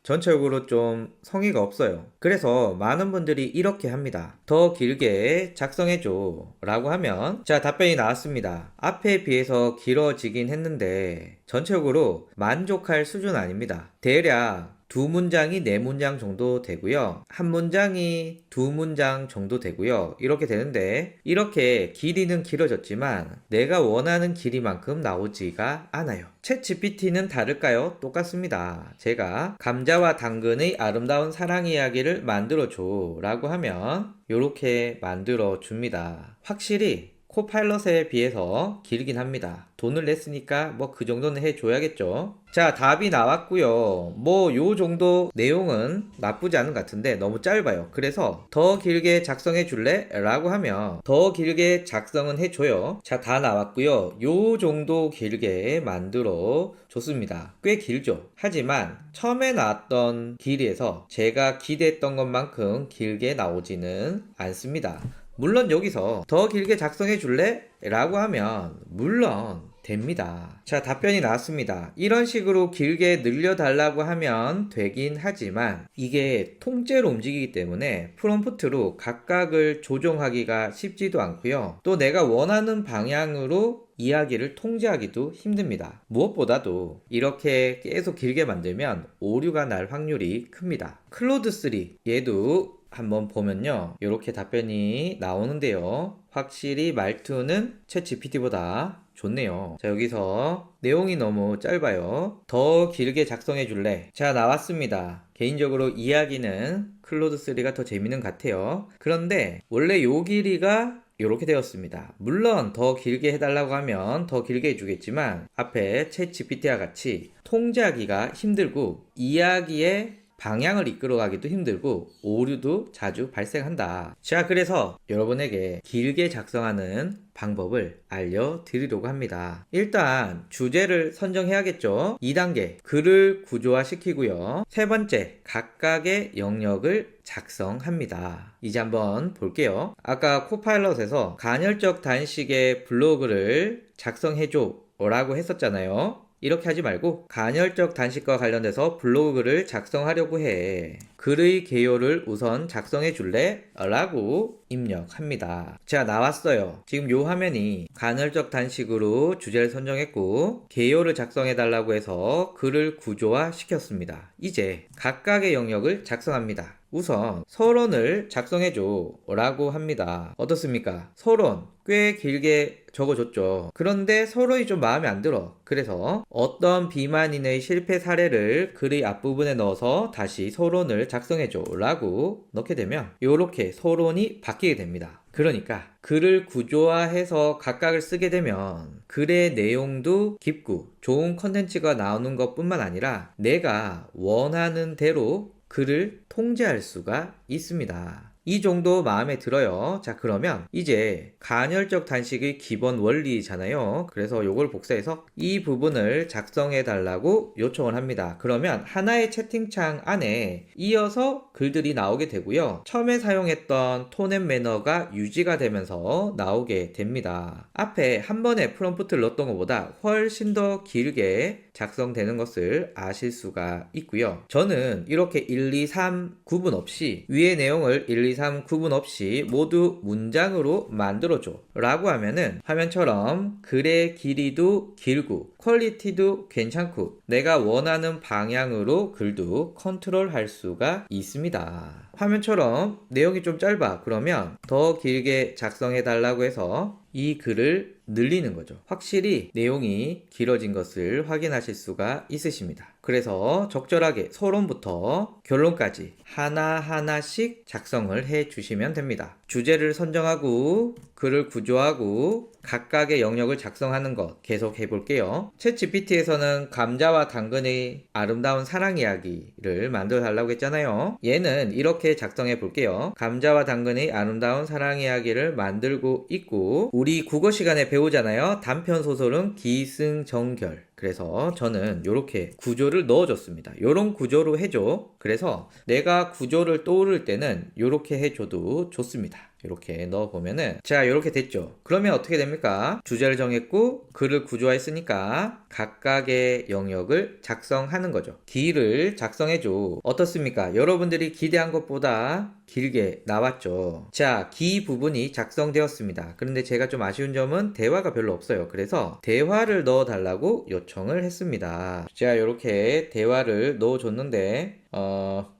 전체적으로 좀 성의가 없어요. 그래서 많은 분들이 이렇게 합니다. 더 길게 작성해줘 라고 하면, 자, 답변이 나왔습니다. 앞에 비해서 길어지긴 했는데 전체적으로 만족할 수준 아닙니다. 대략 두 문장이 네 문장 정도 되고요. 한 문장이 두 문장 정도 되고요. 이렇게 되는데, 이렇게 길이는 길어졌지만 내가 원하는 길이만큼 나오지가 않아요. 챗 GPT는 다를까요? 똑같습니다. 제가 감자와 당근의 아름다운 사랑 이야기를 만들어줘 라고 하면 이렇게 만들어 줍니다. 확실히 코파일럿에 비해서 길긴 합니다. 돈을 냈으니까 뭐 그 정도는 해줘야겠죠. 자, 답이 나왔고요. 뭐 요 정도 내용은 나쁘지 않은 것 같은데 너무 짧아요. 그래서 더 길게 작성해 줄래? 라고 하면 더 길게 작성은 해줘요. 자, 다 나왔고요. 요 정도 길게 만들어 줬습니다. 꽤 길죠. 하지만 처음에 나왔던 길이에서 제가 기대했던 것만큼 길게 나오지는 않습니다. 물론 여기서 더 길게 작성해 줄래? 라고 하면 물론 됩니다. 자, 답변이 나왔습니다. 이런 식으로 길게 늘려달라고 하면 되긴 하지만 이게 통째로 움직이기 때문에 프롬프트로 각각을 조정하기가 쉽지도 않고요. 또 내가 원하는 방향으로 이야기를 통제하기도 힘듭니다. 무엇보다도 이렇게 계속 길게 만들면 오류가 날 확률이 큽니다. 클로드3 얘도 한번 보면요, 이렇게 답변이 나오는데요. 확실히 말투는 챗 GPT보다 좋네요. 자, 여기서 내용이 너무 짧아요. 더 길게 작성해 줄래? 자, 나왔습니다. 개인적으로 이야기는 클로드3가 더 재밌는 것 같아요. 그런데 원래 요 길이가 이렇게 되었습니다. 물론 더 길게 해달라고 하면 더 길게 해주겠지만 앞에 챗 GPT와 같이 통제하기가 힘들고 이야기의 방향을 이끌어가기도 힘들고 오류도 자주 발생한다. 자, 그래서 여러분에게 길게 작성하는 방법을 알려드리려고 합니다. 일단 주제를 선정해야겠죠. 2단계 글을 구조화시키고요. 세 번째, 각각의 영역을 작성합니다. 이제 한번 볼게요. 아까 코파일럿에서 간헐적 단식의 블로그를 작성해줘 라고 했었잖아요. 이렇게 하지 말고 간헐적 단식과 관련돼서 블로그를 작성하려고 해. 글의 개요를 우선 작성해 줄래? 라고 입력합니다. 자, 나왔어요. 지금 요 화면이 간헐적 단식으로 주제를 선정했고 개요를 작성해 달라고 해서 글을 구조화 시켰습니다. 이제 각각의 영역을 작성합니다. 우선 서론을 작성해줘 라고 합니다. 어떻습니까? 서론 꽤 길게 적어줬죠. 그런데 서론이 좀 마음에 안 들어. 그래서 어떤 비만인의 실패 사례를 글의 앞부분에 넣어서 다시 서론을 작성해줘 라고 넣게 되면 이렇게 서론이 바뀌게 됩니다. 그러니까 글을 구조화해서 각각을 쓰게 되면 글의 내용도 깊고 좋은 컨텐츠가 나오는 것 뿐만 아니라 내가 원하는 대로 글을 통제할 수가 있습니다. 이 정도 마음에 들어요. 자, 그러면 이제 간헐적 단식의 기본 원리잖아요. 그래서 요걸 복사해서 이 부분을 작성해 달라고 요청을 합니다. 그러면 하나의 채팅창 안에 이어서 글들이 나오게 되고요. 처음에 사용했던 톤 앤 매너가 유지가 되면서 나오게 됩니다. 앞에 한 번에 프롬프트를 넣었던 것보다 훨씬 더 길게 작성되는 것을 아실 수가 있고요. 저는 이렇게 1, 2, 3 구분 없이 위의 내용을 1, 2, 3 구분 없이 모두 문장으로 만들어줘 라고 하면은 화면처럼 글의 길이도 길고 퀄리티도 괜찮고 내가 원하는 방향으로 글도 컨트롤할 수가 있습니다. 화면처럼 내용이 좀 짧아. 그러면 더 길게 작성해 달라고 해서 이 글을 늘리는 거죠. 확실히 내용이 길어진 것을 확인하실 수가 있으십니다. 그래서 적절하게 서론부터 결론까지 하나하나씩 작성을 해 주시면 됩니다. 주제를 선정하고 글을 구조하고 각각의 영역을 작성하는 것 계속 해볼게요. 챗GPT에서는 감자와 당근의 아름다운 사랑 이야기를 만들어 달라고 했잖아요. 얘는 이렇게 작성해 볼게요. 감자와 당근의 아름다운 사랑 이야기를 만들고 있고, 우리 국어 시간에 배우잖아요. 단편 소설은 기승전결. 그래서 저는 이렇게 구조를 넣어줬습니다. 이런 구조로 해줘. 그래서 내가 구조를 떠오를 때는 이렇게 해줘도 좋습니다. 이렇게 넣어보면은 자, 이렇게 됐죠. 그러면 어떻게 됩니까? 주제를 정했고 글을 구조화했으니까 각각의 영역을 작성하는 거죠. 기를 작성해줘. 어떻습니까? 여러분들이 기대한 것보다 길게 나왔죠. 자, 기 부분이 작성되었습니다. 그런데 제가 좀 아쉬운 점은 대화가 별로 없어요. 그래서 대화를 넣어달라고 요청을 했습니다. 자, 이렇게 대화를 넣어줬는데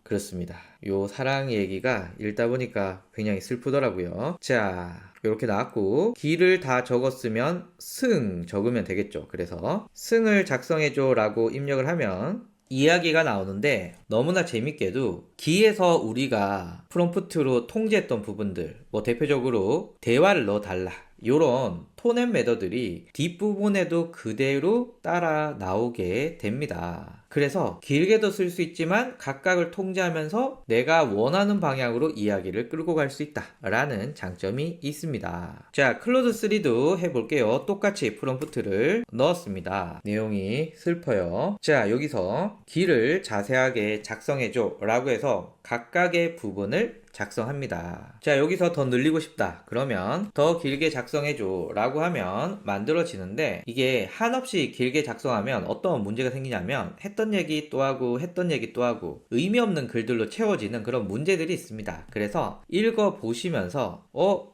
그렇습니다. 요 사랑 얘기가 읽다 보니까 굉장히 슬프더라고요. 자, 이렇게 나왔고 기를 다 적었으면 승 적으면 되겠죠. 그래서 승을 작성해줘 라고 입력을 하면 이야기가 나오는데, 너무나 재밌게도 기에서 우리가 프롬프트로 통제했던 부분들, 뭐 대표적으로 대화를 넣어달라, 요런 톤앤 매더들이 뒷부분에도 그대로 따라 나오게 됩니다. 그래서 길게도 쓸 수 있지만 각각을 통제하면서 내가 원하는 방향으로 이야기를 끌고 갈 수 있다 라는 장점이 있습니다. 자, 클로드 3도 해볼게요. 똑같이 프롬프트를 넣었습니다. 내용이 슬퍼요. 자, 여기서 길을 자세하게 작성해줘 라고 해서 각각의 부분을 작성합니다. 자, 여기서 더 늘리고 싶다 그러면 더 길게 작성해줘 라고 하면 만들어지는데, 이게 한없이 길게 작성하면 어떤 문제가 생기냐면 했던 얘기 또 하고 했던 얘기 또 하고 의미 없는 글들로 채워지는 그런 문제들이 있습니다. 그래서 읽어보시면서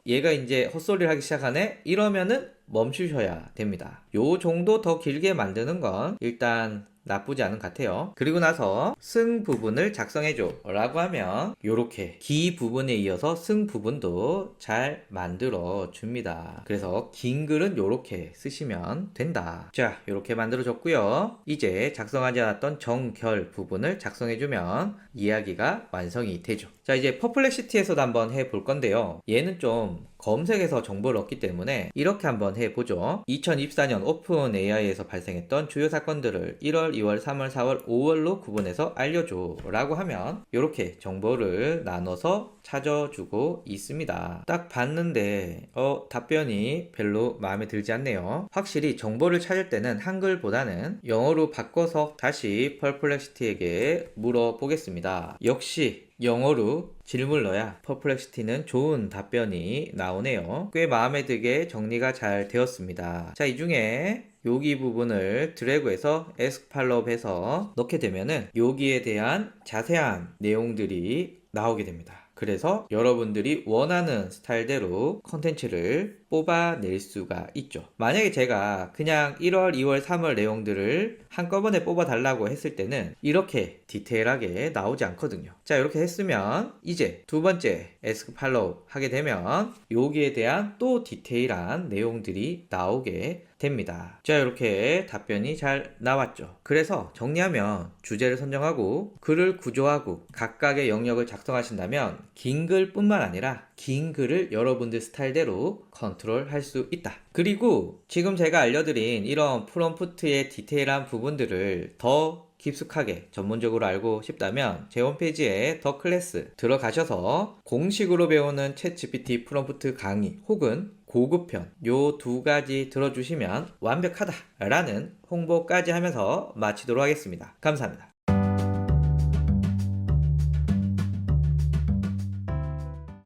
얘가 이제 헛소리를 하기 시작하네 이러면은 멈추셔야 됩니다. 요 정도 더 길게 만드는 건 일단 나쁘지 않은 것 같아요. 그리고 나서 승 부분을 작성해줘 라고 하면 요렇게 기 부분에 이어서 승 부분도 잘 만들어 줍니다. 그래서 긴 글은 요렇게 쓰시면 된다. 자, 요렇게 만들어 줬고요. 이제 작성하지 않았던 정결 부분을 작성해주면 이야기가 완성이 되죠. 자, 이제 퍼플렉시티에서도 한번 해볼 건데요. 얘는 좀 검색해서 정보를 얻기 때문에 이렇게 한번 해보죠. 2024년 오픈 AI에서 발생했던 주요 사건들을 1월, 2월, 3월, 4월, 5월로 구분해서 알려줘 라고 하면 이렇게 정보를 나눠서 찾아주고 있습니다. 딱 봤는데 답변이 별로 마음에 들지 않네요. 확실히 정보를 찾을 때는 한글보다는 영어로 바꿔서 다시 퍼플렉시티에게 물어보겠습니다. 역시 영어로 질문을 넣어야 퍼플렉시티는 좋은 답변이 나오네요. 꽤 마음에 들게 정리가 잘 되었습니다. 자, 이 중에 여기 부분을 드래그해서 ask follow-up 해서 넣게 되면은 여기에 대한 자세한 내용들이 나오게 됩니다. 그래서 여러분들이 원하는 스타일대로 컨텐츠를 뽑아낼 수가 있죠. 만약에 제가 그냥 1월, 2월, 3월 내용들을 한꺼번에 뽑아달라고 했을 때는 이렇게 디테일하게 나오지 않거든요. 자, 이렇게 했으면 이제 두 번째 ask follow 하게 되면 여기에 대한 또 디테일한 내용들이 나오게 됩니다. 자, 이렇게 답변이 잘 나왔죠. 그래서 정리하면 주제를 선정하고 글을 구조하고 각각의 영역을 작성하신다면 긴 글뿐만 아니라 긴 글을 여러분들 스타일대로 컨트롤할 수 있다. 그리고 지금 제가 알려드린 이런 프롬프트의 디테일한 부분들을 더 깊숙하게 전문적으로 알고 싶다면 제 홈페이지에 더 클래스 들어가셔서 공식으로 배우는 챗GPT 프롬프트 강의 혹은 고급편 요 두 가지 들어주시면 완벽하다 라는 홍보까지 하면서 마치도록 하겠습니다. 감사합니다.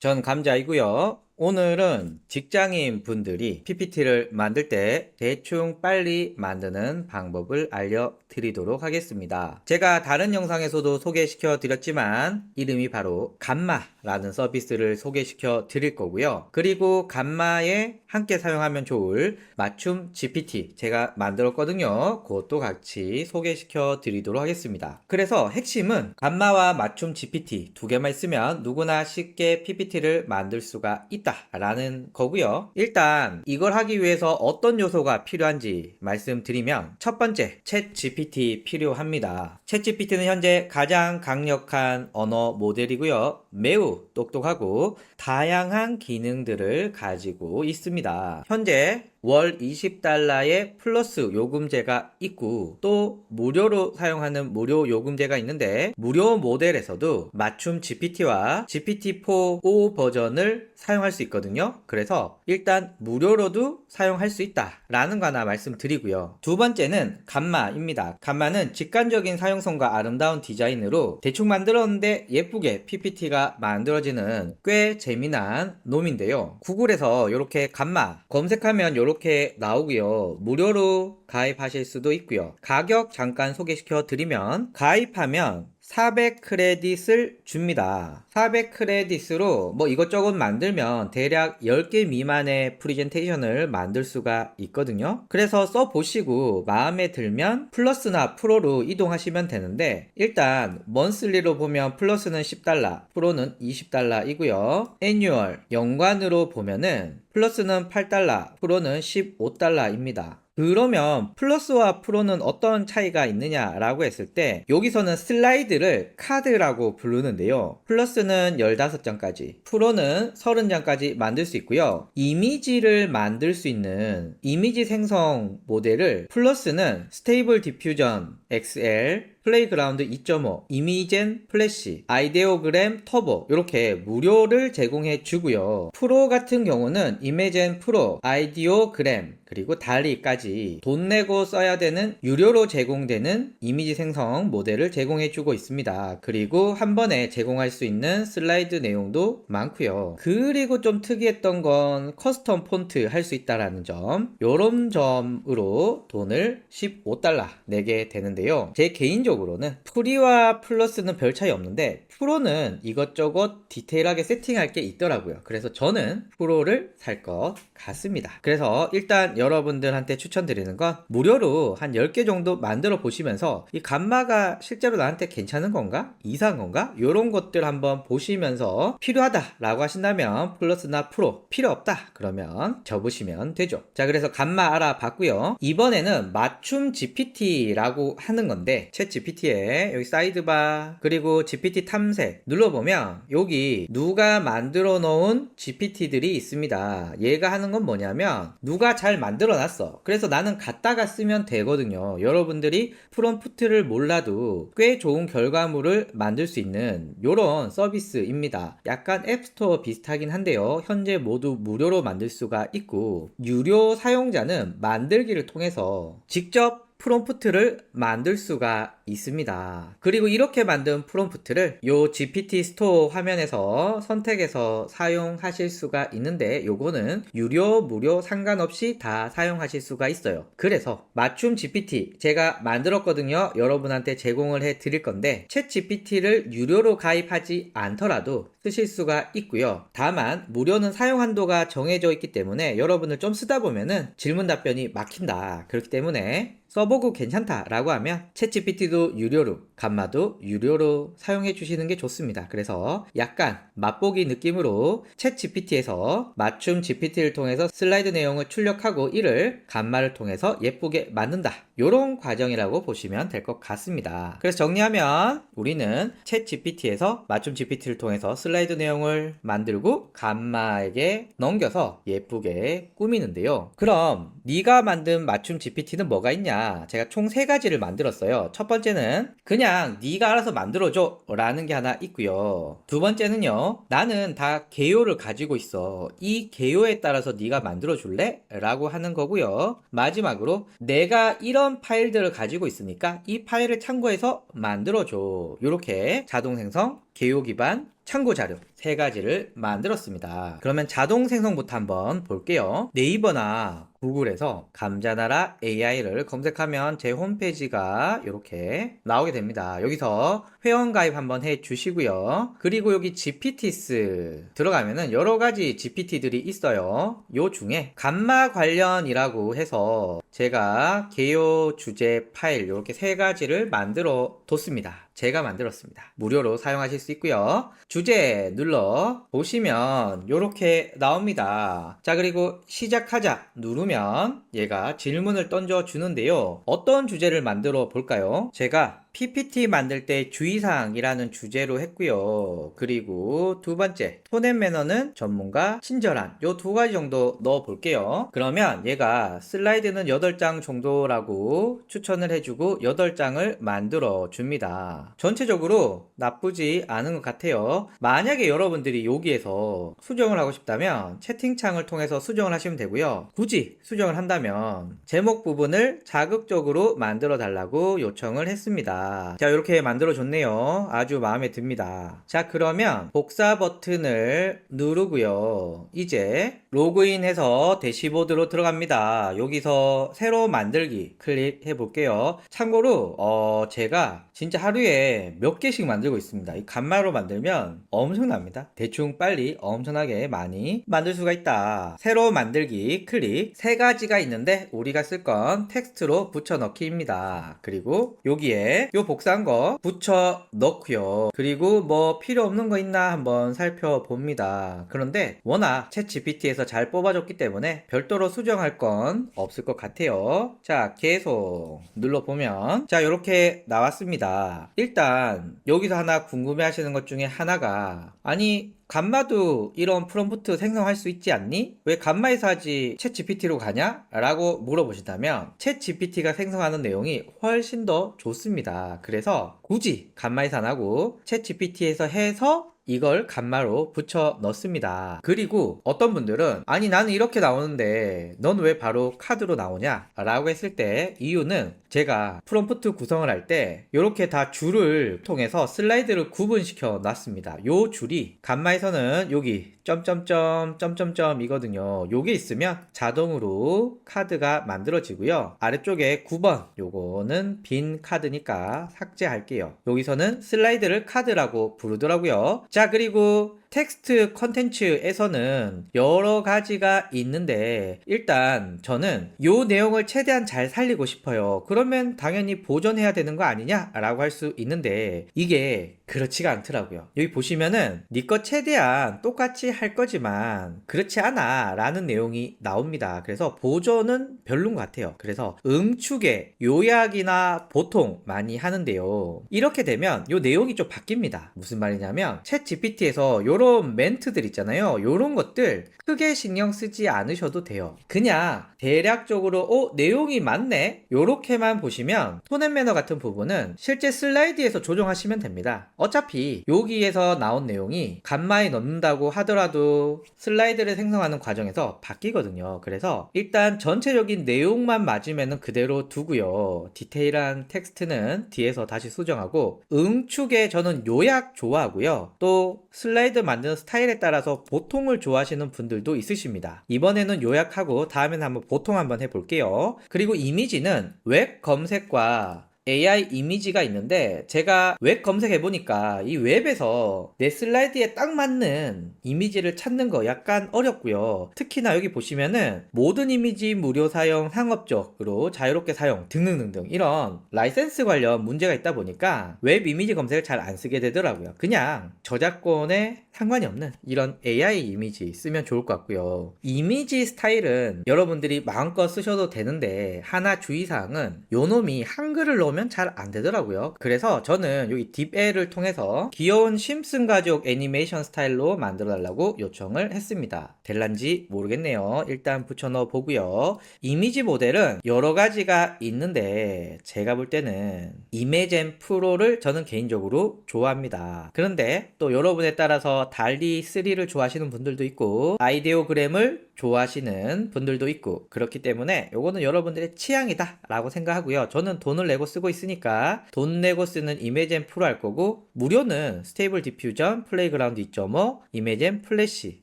전 감자이고요. 오늘은 직장인 분들이 PPT를 만들 때 대충 빨리 만드는 방법을 알려드리도록 하겠습니다. 제가 다른 영상에서도 소개시켜 드렸지만 이름이 바로 감마라는 라는 서비스를 소개시켜 드릴 거고요. 그리고 감마에 함께 사용하면 좋을 맞춤 GPT 제가 만들었거든요. 그것도 같이 소개시켜 드리도록 하겠습니다. 그래서 핵심은 감마와 맞춤 GPT 두 개만 있으면 누구나 쉽게 PPT를 만들 수가 있다라는 거고요. 일단 이걸 하기 위해서 어떤 요소가 필요한지 말씀드리면 첫 번째, 챗 GPT 필요합니다. 챗 GPT는 현재 가장 강력한 언어 모델이고요. 매우 똑똑하고 다양한 기능들을 가지고 있습니다. 현재 월 $20의 플러스 요금제가 있고 또 무료로 사용하는 무료 요금제가 있는데 무료 모델에서도 맞춤 GPT와 GPT-4 5 버전을 사용할 수 있거든요. 그래서 일단 무료로도 사용할 수 있다라는 거 하나 말씀드리고요. 두 번째는 감마입니다. 감마는 직관적인 사용성과 아름다운 디자인으로 대충 만들었는데 예쁘게 PPT가 만들어지는 꽤 재미난 놈인데요. 구글에서 이렇게 감마 검색하면 이렇게 나오고요. 무료로 가입하실 수도 있고요. 가격 잠깐 소개시켜 드리면 가입하면 400 크레딧을 줍니다. 400 크레딧으로 뭐 이것저것 만들면 대략 10개 미만의 프레젠테이션을 만들 수가 있거든요. 그래서 써보시고 마음에 들면 플러스나 프로로 이동하시면 되는데 일단 먼슬리로 보면 플러스는 $10, 프로는 $20이고요. 애뉴얼 연관으로 보면은 플러스는 $8, 프로는 $15입니다. 그러면 플러스와 프로는 어떤 차이가 있느냐라고 했을 때 여기서는 슬라이드를 카드라고 부르는데요. 플러스는 15장까지, 프로는 30장까지 만들 수 있고요. 이미지를 만들 수 있는 이미지 생성 모델을 플러스는 스테이블 디퓨전 XL, 플레이그라운드 2.5, 이미젠 플래시, 아이데오그램 터보 이렇게 무료를 제공해 주고요. 프로 같은 경우는 이미젠 프로, 아이디오그램 그리고 달리까지 돈 내고 써야 되는 유료로 제공되는 이미지 생성 모델을 제공해 주고 있습니다. 그리고 한 번에 제공할 수 있는 슬라이드 내용도 많고요. 그리고 좀 특이했던 건 커스텀 폰트 할 수 있다라는 점, 요런 점으로 돈을 $15 내게 되는데요. 제 개인적으로는 프리와 플러스는 별 차이 없는데 프로는 이것저것 디테일하게 세팅할 게 있더라고요. 그래서 저는 프로를 살 것 같습니다. 그래서 일단 여러분들한테 추천드리는 건 무료로 한 10개 정도 만들어 보시면서 이 감마가 실제로 나한테 괜찮은 건가? 이상한 건가? 이런 것들 한번 보시면서 필요하다라고 하신다면 플러스나 프로, 필요 없다 그러면 접으시면 되죠. 자, 그래서 감마 알아봤고요. 이번에는 맞춤 GPT라고 하는 건데 챗 GPT에 여기 사이드바 그리고 GPT 탐색 눌러보면 여기 누가 만들어 놓은 GPT들이 있습니다. 얘가 하는 건 뭐냐면 누가 잘 만들어 놨어. 그래서 나는 갖다가 쓰면 되거든요. 여러분들이 프롬프트를 몰라도 꽤 좋은 결과물을 만들 수 있는 요런 서비스입니다. 약간 앱스토어 비슷하긴 한데요. 현재 모두 무료로 만들 수가 있고 유료 사용자는 만들기를 통해서 직접 프롬프트를 만들 수가 있습니다. 그리고 이렇게 만든 프롬프트를 요 GPT 스토어 화면에서 선택해서 사용하실 수가 있는데 요거는 유료, 무료 상관없이 다 사용하실 수가 있어요. 그래서 맞춤 GPT 제가 만들었거든요. 여러분한테 제공을 해 드릴 건데 챗 GPT를 유료로 가입하지 않더라도 쓰실 수가 있고요. 다만 무료는 사용 한도가 정해져 있기 때문에 여러분을 좀 쓰다 보면은 질문 답변이 막힌다. 그렇기 때문에 써보고 괜찮다라고 하면 챗GPT도 유료로, 감마도 유료로 사용해 주시는 게 좋습니다. 그래서 약간 맛보기 느낌으로 챗GPT에서 맞춤 GPT를 통해서 슬라이드 내용을 출력하고 이를 감마를 통해서 예쁘게 만든다. 요런 과정이라고 보시면 될 것 같습니다. 그래서 정리하면 우리는 챗GPT에서 맞춤 GPT를 통해서 슬라이드 내용을 만들고 감마에게 넘겨서 예쁘게 꾸미는데요. 그럼 네가 만든 맞춤 GPT는 뭐가 있냐? 제가 총 3가지를 만들었어요. 첫 번째는 그냥 네가 알아서 만들어줘 라는 게 하나 있고요. 두 번째는요, 나는 다 개요를 가지고 있어. 이 개요에 따라서 네가 만들어 줄래? 라고 하는 거고요. 마지막으로 내가 이런 파일들을 가지고 있으니까 이 파일을 참고해서 만들어줘. 이렇게 자동 생성, 개요 기반, 참고 자료 3가지를 만들었습니다. 그러면 자동 생성부터 한번 볼게요. 네이버나 구글에서 감자나라 AI를 검색하면 제 홈페이지가 이렇게 나오게 됩니다. 여기서 회원가입 한번 해 주시고요. 그리고 여기 GPTs 들어가면은 여러 가지 GPT들이 있어요. 요 중에 감마 관련이라고 해서 제가 개요 주제 파일 이렇게 세 가지를 만들어 뒀습니다. 제가 만들었습니다. 무료로 사용하실 수 있고요. 주제 눌러 보시면 이렇게 나옵니다. 자, 그리고 시작하자 누르면 얘가 질문을 던져 주는데요. 어떤 주제를 만들어 볼까요? 제가 PPT 만들 때 주의사항이라는 주제로 했고요. 그리고 두 번째, 톤 앤 매너는 전문가, 친절한 요 두 가지 정도 넣어 볼게요. 그러면 얘가 슬라이드는 8장 정도라고 추천을 해주고 8장을 만들어 줍니다. 전체적으로 나쁘지 않은 것 같아요. 만약에 여러분들이 여기에서 수정을 하고 싶다면 채팅창을 통해서 수정을 하시면 되고요. 굳이 수정을 한다면 제목 부분을 자극적으로 만들어 달라고 요청을 했습니다. 자, 이렇게 만들어 줬네요. 아주 마음에 듭니다. 자, 그러면 복사 버튼을 누르고요. 이제 로그인해서 대시보드로 들어갑니다. 여기서 새로 만들기 클릭해 볼게요. 참고로 제가 진짜 하루에 몇 개씩 만들고 있습니다. 이 간마로 만들면 엄청납니다. 대충 빨리 엄청나게 많이 만들 수가 있다. 새로 만들기 클릭. 세 가지가 있는데 우리가 쓸 건 텍스트로 붙여 넣기입니다. 그리고 여기에 요 복사한 거 붙여 넣고요. 그리고 뭐 필요 없는 거 있나 한번 살펴봅니다. 그런데 워낙 챗 GPT에서 잘 뽑아줬기 때문에 별도로 수정할 건 없을 것 같아요. 자, 계속 눌러보면 자, 이렇게 나왔습니다. 일단 여기서 하나 궁금해 하시는 것 중에 하나가, 아니 감마도 이런 프롬프트 생성할 수 있지 않니? 왜 감마에서 하지 챗 GPT로 가냐? 라고 물어보신다면 챗 GPT가 생성하는 내용이 훨씬 더 좋습니다. 그래서 굳이 감마에서 안 하고 챗 GPT에서 해서 이걸 감마로 붙여 넣습니다. 그리고 어떤 분들은 아니 나는 이렇게 나오는데 넌 왜 바로 카드로 나오냐? 라고 했을 때 이유는 제가 프롬프트 구성을 할 때 이렇게 다 줄을 통해서 슬라이드를 구분시켜 놨습니다. 요 줄이 감마에서는 여기 점점점 이거든요. 요게 있으면 자동으로 카드가 만들어지고요. 아래쪽에 9번 요거는 빈 카드니까 삭제할게요. 여기서는 슬라이드를 카드라고 부르더라고요. 자, 그리고 텍스트 컨텐츠에서는 여러 가지가 있는데 일단 저는 요 내용을 최대한 잘 살리고 싶어요. 그러면 당연히 보존해야 되는 거 아니냐? 라고 할 수 있는데 이게 그렇지가 않더라고요. 여기 보시면은 네 거 최대한 똑같이 할 거지만 그렇지 않아 라는 내용이 나옵니다. 그래서 보존은 별론 것 같아요. 그래서 응축의 요약이나 보통 많이 하는데요. 이렇게 되면 요 내용이 좀 바뀝니다. 무슨 말이냐면 챗 GPT에서 요런 멘트들 있잖아요. 요런 것들 크게 신경 쓰지 않으셔도 돼요. 그냥 대략적으로 내용이 맞네? 요렇게만 보시면 톤 앤 매너 같은 부분은 실제 슬라이드에서 조정하시면 됩니다. 어차피 여기에서 나온 내용이 감마에 넣는다고 하더라도 슬라이드를 생성하는 과정에서 바뀌거든요. 그래서 일단 전체적인 내용만 맞으면 그대로 두고요. 디테일한 텍스트는 뒤에서 다시 수정하고 응축에 저는 요약 좋아하고요. 또 슬라이드 만드는 스타일에 따라서 보통을 좋아하시는 분들도 있으십니다. 이번에는 요약하고 다음에는 한번 보통 한번 해볼게요. 그리고 이미지는 웹 검색과 AI 이미지가 있는데 제가 웹 검색해보니까 이 웹에서 내 슬라이드에 딱 맞는 이미지를 찾는 거 약간 어렵고요. 특히나 여기 보시면은 모든 이미지 무료 사용, 상업적으로 자유롭게 사용 등등등등 이런 라이센스 관련 문제가 있다 보니까 웹 이미지 검색을 잘 안 쓰게 되더라고요. 그냥 저작권에 상관이 없는 이런 AI 이미지 쓰면 좋을 것 같고요. 이미지 스타일은 여러분들이 마음껏 쓰셔도 되는데 하나 주의사항은 요놈이 한글을 넣으면 잘 안 되더라고요. 그래서 저는 여기 딥L을 통해서 귀여운 심슨 가족 애니메이션 스타일로 만들어 달라고 요청을 했습니다. 될란지 모르겠네요. 일단 붙여 넣어 보고요. 이미지 모델은 여러 가지가 있는데 제가 볼 때는 이메젠 프로를 저는 개인적으로 좋아합니다. 그런데 또 여러분에 따라서 달리 3를 좋아하시는 분들도 있고 아이디오그램을 좋아하시는 분들도 있고 그렇기 때문에 요거는 여러분들의 취향이다 라고 생각하고요. 저는 돈을 내고 쓰고 있으니까 돈 내고 쓰는 이메젠 프로 할 거고 무료는 스테이블 디퓨전, 플레이그라운드 2.5, 이메젠 플래시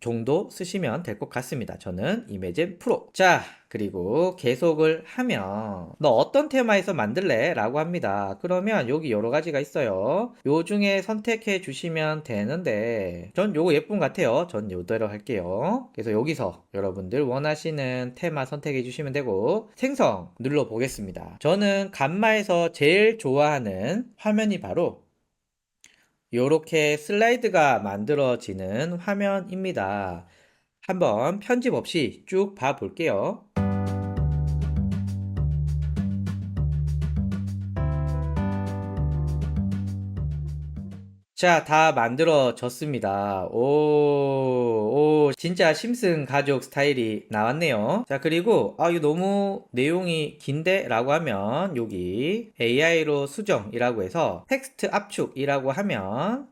정도 쓰시면 될 것 같습니다. 저는 이메젠 프로. 자, 그리고 계속을 하면 너 어떤 테마에서 만들래? 라고 합니다. 그러면 여기 여러 가지가 있어요. 요 중에 선택해 주시면 되는데 전 요거 예쁜 것 같아요. 전 요대로 할게요. 그래서 여기서 여러분들 원하시는 테마 선택해 주시면 되고 생성 눌러 보겠습니다. 저는 감마에서 제일 좋아하는 화면이 바로 요렇게 슬라이드가 만들어지는 화면입니다. 한번 편집 없이 쭉 봐 볼게요. 자, 다 만들어졌습니다. 진짜 심슨 가족 스타일이 나왔네요. 자, 그리고, 이거 너무 내용이 긴데? 라고 하면, 여기 AI로 수정이라고 해서 텍스트 압축이라고 하면,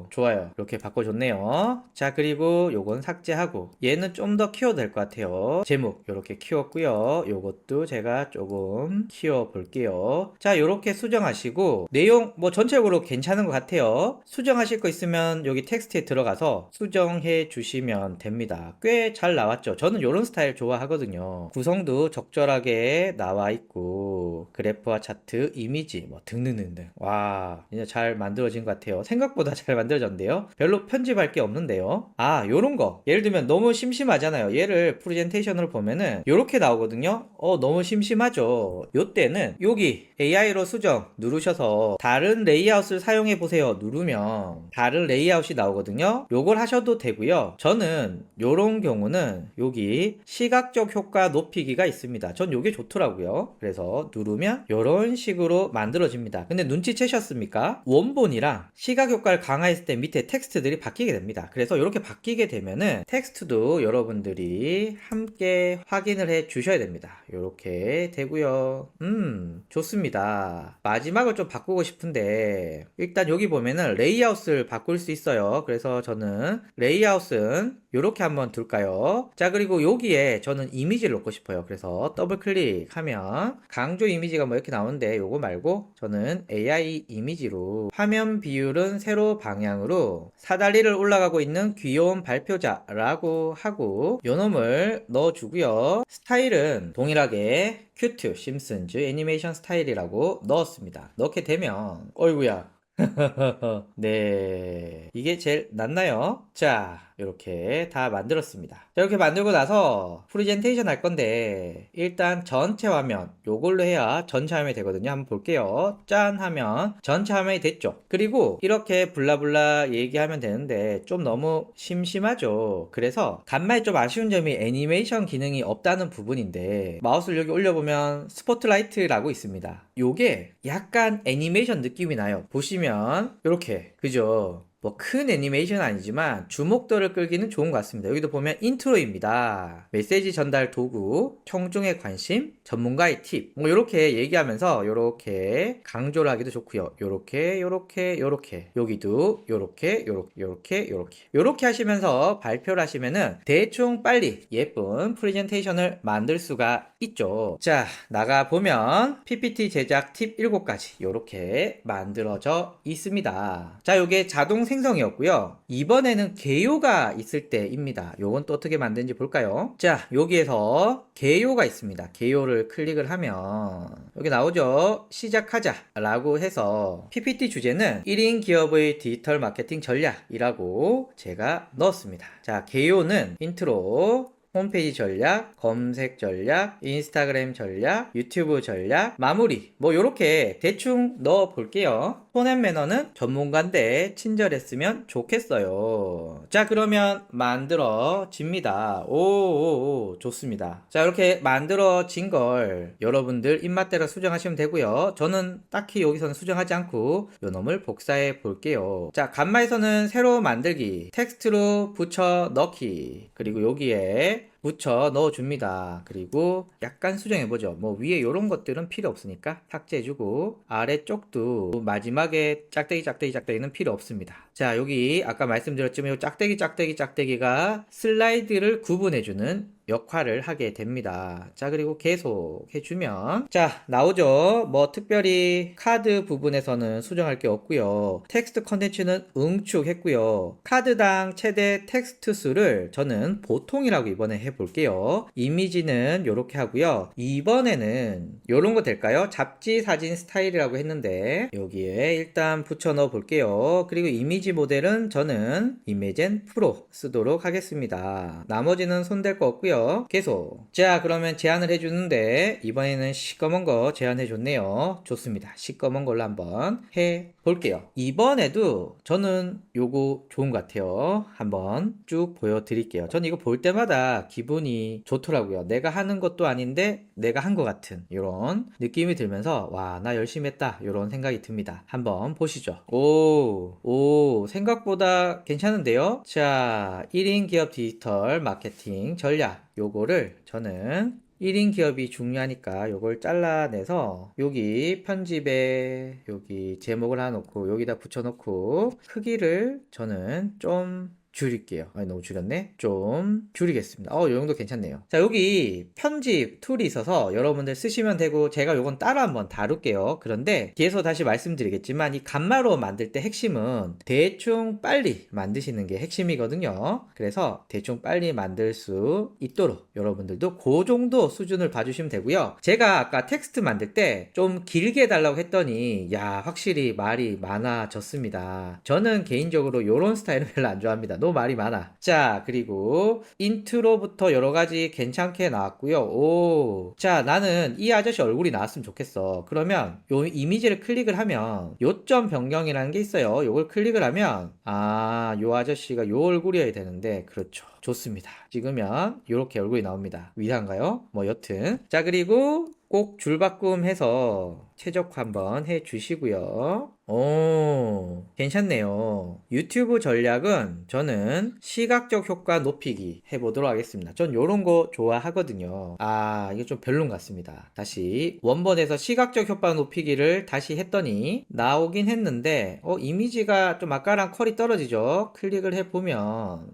좋아요. 이렇게 바꿔줬네요. 자, 그리고 요건 삭제하고, 얘는 좀 더 키워도 될 것 같아요. 제목, 이렇게 키웠고요. 요것도 제가 조금 키워볼게요. 자, 요렇게 수정하시고, 내용 뭐 전체적으로 괜찮은 것 같아요. 수정하실 거 있으면 여기 텍스트에 들어가서 수정해 주시면 됩니다. 꽤 잘 나왔죠. 저는 이런 스타일 좋아하거든요. 구성도 적절하게 나와 있고 그래프와 차트, 이미지 뭐 등등등등. 와, 진짜 잘 만들어진 것 같아요. 생각보다 잘 만들어졌는데요. 별로 편집할 게 없는데요. 요런 거 예를 들면 너무 심심하잖아요. 얘를 프레젠테이션으로 보면은 요렇게 나오거든요. 너무 심심하죠. 요때는 여기 AI로 수정 누르셔서 다른 레이아웃을 사용해 보세요 누르면 다른 레이아웃이 나오거든요. 요걸 하셔도 되고요. 저는 요런 경우는 여기 시각적 효과 높이기가 있습니다. 전 요게 좋더라고요. 그래서 누르면 요런 식으로 만들어집니다. 근데 눈치채셨습니까? 원본이랑 시각 효과를 강화했을 때 밑에 텍스트들이 바뀌게 됩니다. 그래서 이렇게 바뀌게 되면은 텍스트도 여러분들이 함께 확인을 해 주셔야 됩니다. 이렇게 되고요. 좋습니다. 마지막을 좀 바꾸고 싶은데 일단 여기 보면은 레이아웃을 바꿀 수 있어요. 그래서 저는 레이아웃은 이렇게 한번 둘까요? 자, 그리고 여기에 저는 이미지를 넣고 싶어요. 그래서 더블 클릭하면 강조 이미지가 뭐 이렇게 나오는데 요거 말고 저는 AI 이미지로 화면 비율은 세로 방향으로 사다리를 올라가고 있는 귀여운 발표자라고 하고 요놈을 넣어주고요. 스타일은 동일하게 큐트 심슨즈 애니메이션 스타일이라고 넣었습니다. 넣게 되면 어이구야 네. 이게 제일 낫나요? 자, 이렇게 다 만들었습니다. 자, 이렇게 만들고 나서 프레젠테이션 할 건데 일단 전체 화면 요걸로 해야 전체 화면이 되거든요. 한번 볼게요. 짠 하면 전체 화면이 됐죠. 그리고 이렇게 블라블라 얘기하면 되는데 좀 너무 심심하죠. 그래서 간만에 좀 아쉬운 점이 애니메이션 기능이 없다는 부분인데 마우스를 여기 올려보면 스포트라이트라고 있습니다. 요게 약간 애니메이션 느낌이 나요. 보시면 이렇게 그죠? 뭐 큰 애니메이션 아니지만 주목도를 끌기는 좋은 것 같습니다. 여기도 보면 인트로입니다. 메시지 전달 도구, 청중의 관심, 전문가의 팁, 뭐 이렇게 얘기하면서 이렇게 강조를 하기도 좋고요. 요렇게 여기도 요렇게 하시면서 발표를 하시면은 대충 빨리 예쁜 프레젠테이션을 만들 수가 있죠. 자, 나가 보면 PPT 제작 팁 7가지 요렇게 만들어져 있습니다. 자, 요게 자동 생성이었고요. 이번에는 개요가 있을 때입니다. 요건 또 어떻게 만드는지 볼까요? 자, 여기에서 개요가 있습니다. 개요를 클릭을 하면 여기 나오죠. 시작하자 라고 해서 PPT 주제는 1인 기업의 디지털 마케팅 전략이라고 제가 넣었습니다. 자, 개요는 인트로, 홈페이지 전략, 검색 전략, 인스타그램 전략, 유튜브 전략, 마무리 뭐 요렇게 대충 넣어 볼게요. 톤앤 매너는 전문가인데 친절했으면 좋겠어요. 자, 그러면 만들어집니다. 오, 좋습니다. 자, 이렇게 만들어진 걸 여러분들 입맛대로 수정하시면 되고요. 저는 딱히 여기서는 수정하지 않고 요 놈을 복사해 볼게요. 자, 간마에서는 새로 만들기, 텍스트로 붙여 넣기, 그리고 여기에 붙여 넣어줍니다. 그리고 약간 수정해보죠. 뭐 위에 이런 것들은 필요 없으니까 삭제해주고 아래쪽도 마지막에 짝대기는 필요 없습니다. 자, 여기 아까 말씀드렸지만 이 짝대기가 슬라이드를 구분해주는 역할을 하게 됩니다. 자, 그리고 계속 해주면 자, 나오죠. 뭐 특별히 카드 부분에서는 수정할 게 없고요. 텍스트 컨텐츠는 응축했고요. 카드당 최대 텍스트 수를 저는 보통이라고 이번에 해볼게요. 이미지는 이렇게 하고요. 이번에는 이런 거 될까요? 잡지 사진 스타일이라고 했는데 여기에 일단 붙여 넣어 볼게요. 그리고 이미지 모델은 저는 이미젠 프로 쓰도록 하겠습니다. 나머지는 손댈 거 없고요. 계속. 자, 그러면 제안을 해주는데 이번에는 시꺼먼 거 제안해줬네요. 좋습니다. 시꺼먼 걸로 한번 해볼게요. 이번에도 저는 요거 좋은 것 같아요. 한번 쭉 보여드릴게요. 저는 이거 볼 때마다 기분이 좋더라고요. 내가 하는 것도 아닌데 내가 한 것 같은 이런 느낌이 들면서 와, 나 열심히 했다 이런 생각이 듭니다. 한번 보시죠. 오, 생각보다 괜찮은데요? 자, 1인 기업 디지털 마케팅 전략 요거를 저는 1인 기업이 중요하니까 요걸 잘라내서 여기 편집에 여기 제목을 하나 놓고 여기다 붙여놓고 크기를 저는 좀 줄일게요. 아니, 너무 줄였네? 좀 줄이겠습니다. 이 정도 괜찮네요. 자, 여기 편집 툴이 있어서 여러분들 쓰시면 되고, 제가 요건 따로 한번 다룰게요. 그런데 뒤에서 다시 말씀드리겠지만, 이 감마로 만들 때 핵심은 대충 빨리 만드시는 게 핵심이거든요. 그래서 대충 빨리 만들 수 있도록 여러분들도 그 정도 수준을 봐주시면 되고요. 제가 아까 텍스트 만들 때 좀 길게 해달라고 했더니, 야, 확실히 말이 많아졌습니다. 저는 개인적으로 요런 스타일은 별로 안 좋아합니다. 너무 말이 많아. 자, 그리고 인트로부터 여러 가지 괜찮게 나왔고요. 자, 나는 이 아저씨 얼굴이 나왔으면 좋겠어. 그러면 요 이미지를 클릭을 하면 요점 변경이라는 게 있어요. 요걸 클릭을 하면 요 아저씨가 요 얼굴이어야 되는데, 그렇죠. 좋습니다. 찍으면 이렇게 얼굴이 나옵니다. 위대한가요? 뭐 여튼. 자, 그리고 꼭 줄바꿈해서 최적화 한번 해 주시고요. 괜찮네요. 유튜브 전략은 저는 시각적 효과 높이기 해보도록 하겠습니다. 전 요런 거 좋아하거든요. 이게 좀 별론 것 같습니다. 다시 원본에서 시각적 효과 높이기를 다시 했더니 나오긴 했는데 이미지가 좀 아까랑 퀄이 떨어지죠. 클릭을 해보면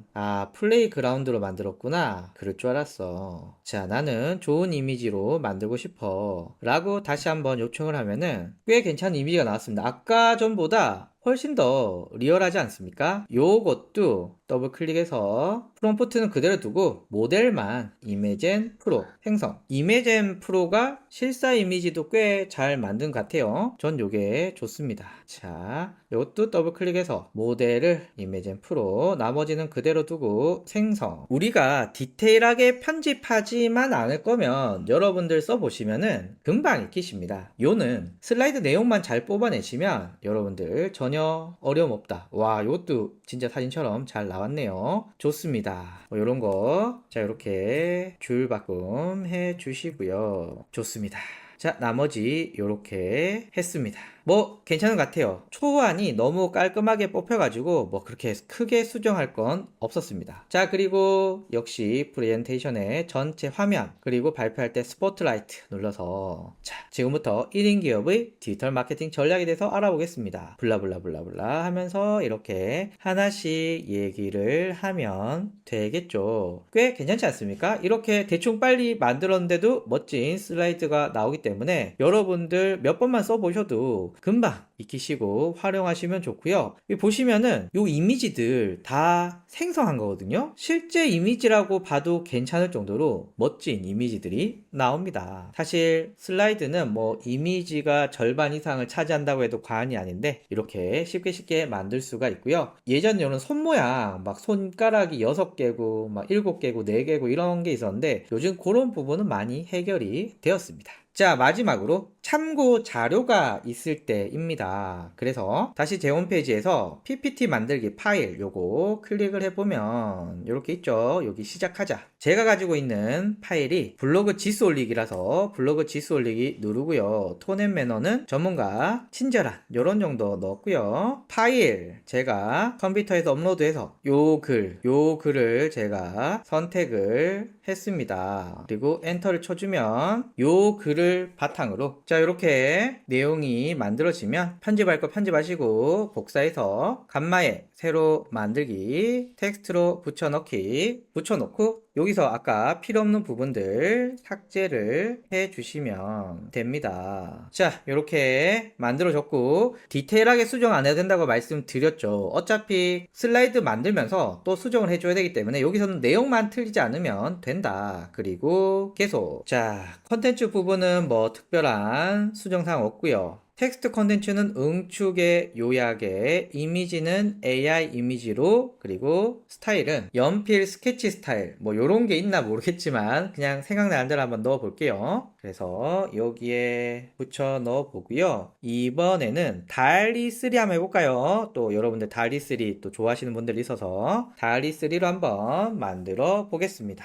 플레이그라운드로 만들었구나. 그럴 줄 알았어. 자, 나는 좋은 이미지로 만들고 싶어 라고 다시 한번 요청을 하면은 꽤 괜찮은 이미지가 나왔습니다. 아까 전보다 훨씬 더 리얼하지 않습니까? 요것도 더블 클릭해서 프롬프트는 그대로 두고 모델만 이메젠 프로 생성. 이메젠 프로가 실사 이미지도 꽤 잘 만든 것 같아요. 전 요게 좋습니다. 자, 요것도 더블 클릭해서 모델을 이메젠 프로, 나머지는 그대로 두고 생성. 우리가 디테일하게 편집하지만 않을 거면 여러분들 써보시면은 금방 익히십니다. 요는 슬라이드 내용만 잘 뽑아내시면 여러분들 전혀 어려움 없다. 와, 요것도 진짜 사진처럼 잘 나왔네요. 좋습니다. 요런 거, 자, 요렇게 줄바꿈 해 주시고요. 좋습니다. 자, 나머지 요렇게 했습니다. 뭐 괜찮은 것 같아요. 초안이 너무 깔끔하게 뽑혀가지고 뭐 그렇게 크게 수정할 건 없었습니다. 자, 그리고 역시 프레젠테이션의 전체 화면, 그리고 발표할 때 스포트라이트 눌러서 자, 지금부터 1인 기업의 디지털 마케팅 전략에 대해서 알아보겠습니다. 블라블라블라블라 하면서 이렇게 하나씩 얘기를 하면 되겠죠. 꽤 괜찮지 않습니까? 이렇게 대충 빨리 만들었는데도 멋진 슬라이드가 나오기 때문에 여러분들 몇 번만 써보셔도 금방 익히시고 활용하시면 좋고요. 여기 보시면은 요 이미지들 다 생성한 거거든요. 실제 이미지라고 봐도 괜찮을 정도로 멋진 이미지들이 나옵니다. 사실 슬라이드는 뭐 이미지가 절반 이상을 차지한다고 해도 과언이 아닌데 이렇게 쉽게 만들 수가 있고요. 예전에 이런 손 모양 막 손가락이 6개고 막 7개고 4개고 이런 게 있었는데 요즘 그런 부분은 많이 해결이 되었습니다. 자, 마지막으로 참고 자료가 있을 때입니다. 그래서 다시 제 홈페이지에서 PPT 만들기 파일 요거 클릭을 해보면 이렇게 있죠. 여기 시작하자. 제가 가지고 있는 파일이 블로그 지수 올리기라서 블로그 지수 올리기 누르고요. 톤 앤 매너는 전문가 친절한 요런 정도 넣었고요. 파일 제가 컴퓨터에서 업로드해서 요 글을 제가 선택을 했습니다. 그리고 엔터를 쳐주면 요 글을 바탕으로 자, 이렇게 내용이 만들어지면 편집할 거 편집하시고 복사해서 감마에 새로 만들기 텍스트로 붙여놓고 여기서 아까 필요 없는 부분들 삭제를 해 주시면 됩니다. 자, 이렇게 만들어졌고 디테일하게 수정 안 해도 된다고 말씀드렸죠. 어차피 슬라이드 만들면서 또 수정을 해줘야 되기 때문에 여기서는 내용만 틀리지 않으면 된다. 그리고 계속. 자, 컨텐츠 부분은 뭐 특별한 수정사항 없고요. 텍스트 컨텐츠는 응축의 요약에, 이미지는 AI 이미지로, 그리고 스타일은 연필 스케치 스타일, 뭐 요런 게 있나 모르겠지만 그냥 생각나는 대로 한번 넣어 볼게요. 그래서 여기에 붙여 넣어 보고요. 이번에는 달리3 한번 해볼까요? 또 여러분들 달리3 또 좋아하시는 분들이 있어서 달리3로 한번 만들어 보겠습니다.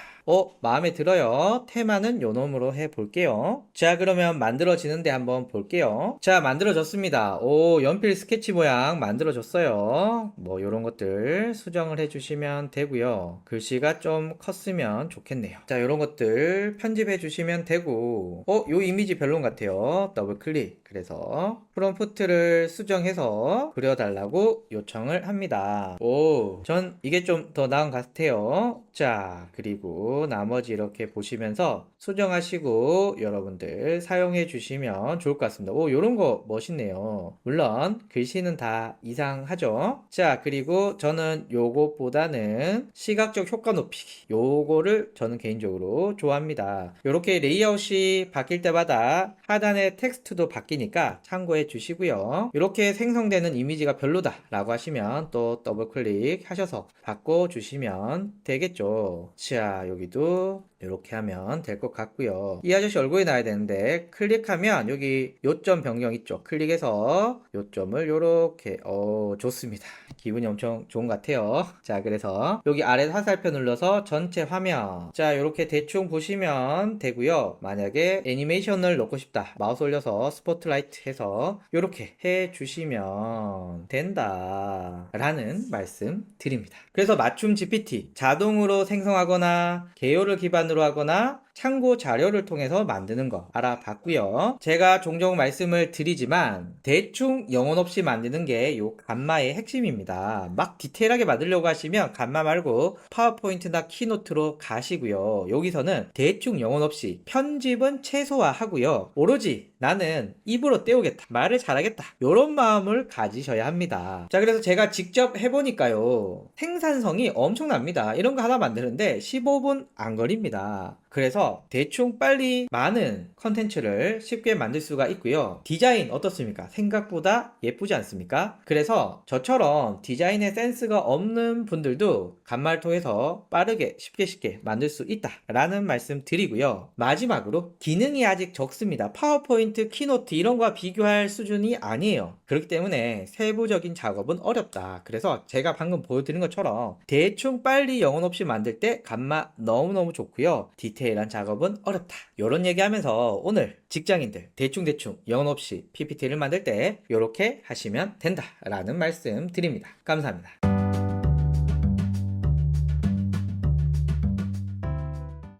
마음에 들어요. 테마는 요 놈으로 해 볼게요. 자, 그러면 만들어지는데 한번 볼게요. 자, 만들어졌습니다. 연필 스케치 모양 만들어졌어요. 뭐 요런 것들 수정을 해주시면 되고요. 글씨가 좀 컸으면 좋겠네요. 자, 요런 것들 편집해 주시면 되고, 요 이미지 별론 같아요. 더블 클릭. 그래서 프롬프트를 수정해서 그려달라고 요청을 합니다. 전 이게 좀 더 나은 것 같아요. 자, 그리고 나머지 이렇게 보시면서 수정하시고 여러분들 사용해 주시면 좋을 것 같습니다. 요런 거 멋있네요. 물론 글씨는 다 이상하죠. 자, 그리고 저는 요것보다는 시각적 효과 높이기, 요거를 저는 개인적으로 좋아합니다. 요렇게 레이아웃이 바뀔 때마다 하단에 텍스트도 바뀌니까 참고해 주시고요. 이렇게 생성되는 이미지가 별로다 라고 하시면 또 더블 클릭 하셔서 바꿔 주시면 되겠죠. 자, 여기도 이렇게 하면 될 것 같고요. 이 아저씨 얼굴이 나야 되는데 클릭하면 여기 요점 변경 있죠. 클릭해서 요점을 요렇게 좋습니다. 기분이 엄청 좋은 것 같아요. 자, 그래서 여기 아래 화살표 눌러서 전체 화면, 자, 요렇게 대충 보시면 되고요. 만약에 애니메이션을 넣고 싶다, 마우스 올려서 스포트라이트 해서 요렇게 해 주시면 된다 라는 말씀 드립니다. 그래서 맞춤 GPT 자동으로 생성하거나 개요를 기반으로 하거나 참고 자료를 통해서 만드는 거 알아봤고요. 제가 종종 말씀을 드리지만 대충 영혼 없이 만드는 게 요 감마의 핵심입니다. 막 디테일하게 만들려고 하시면 감마 말고 파워포인트나 키노트로 가시고요. 여기서는 대충 영혼 없이 편집은 최소화하고요. 오로지 나는 입으로 때우겠다, 말을 잘하겠다, 요런 마음을 가지셔야 합니다. 자, 그래서 제가 직접 해보니까요, 생산성이 엄청납니다. 이런 거 하나 만드는데 15분 안 걸립니다. 그래서 대충 빨리 많은 컨텐츠를 쉽게 만들 수가 있고요. 디자인 어떻습니까? 생각보다 예쁘지 않습니까? 그래서 저처럼 디자인에 센스가 없는 분들도 간말 통해서 빠르게 쉽게 만들 수 있다 라는 말씀 드리고요. 마지막으로 기능이 아직 적습니다. 파워포인트, 키노트 이런 거와 비교할 수준이 아니에요. 그렇기 때문에 세부적인 작업은 어렵다. 그래서 제가 방금 보여드린 것처럼 대충 빨리 영혼 없이 만들 때 간마 너무너무 좋고요. 디테일한 작업은 어렵다. 이런 얘기하면서 오늘 직장인들 대충 영혼 없이 PPT를 만들 때 이렇게 하시면 된다 라는 말씀 드립니다. 감사합니다.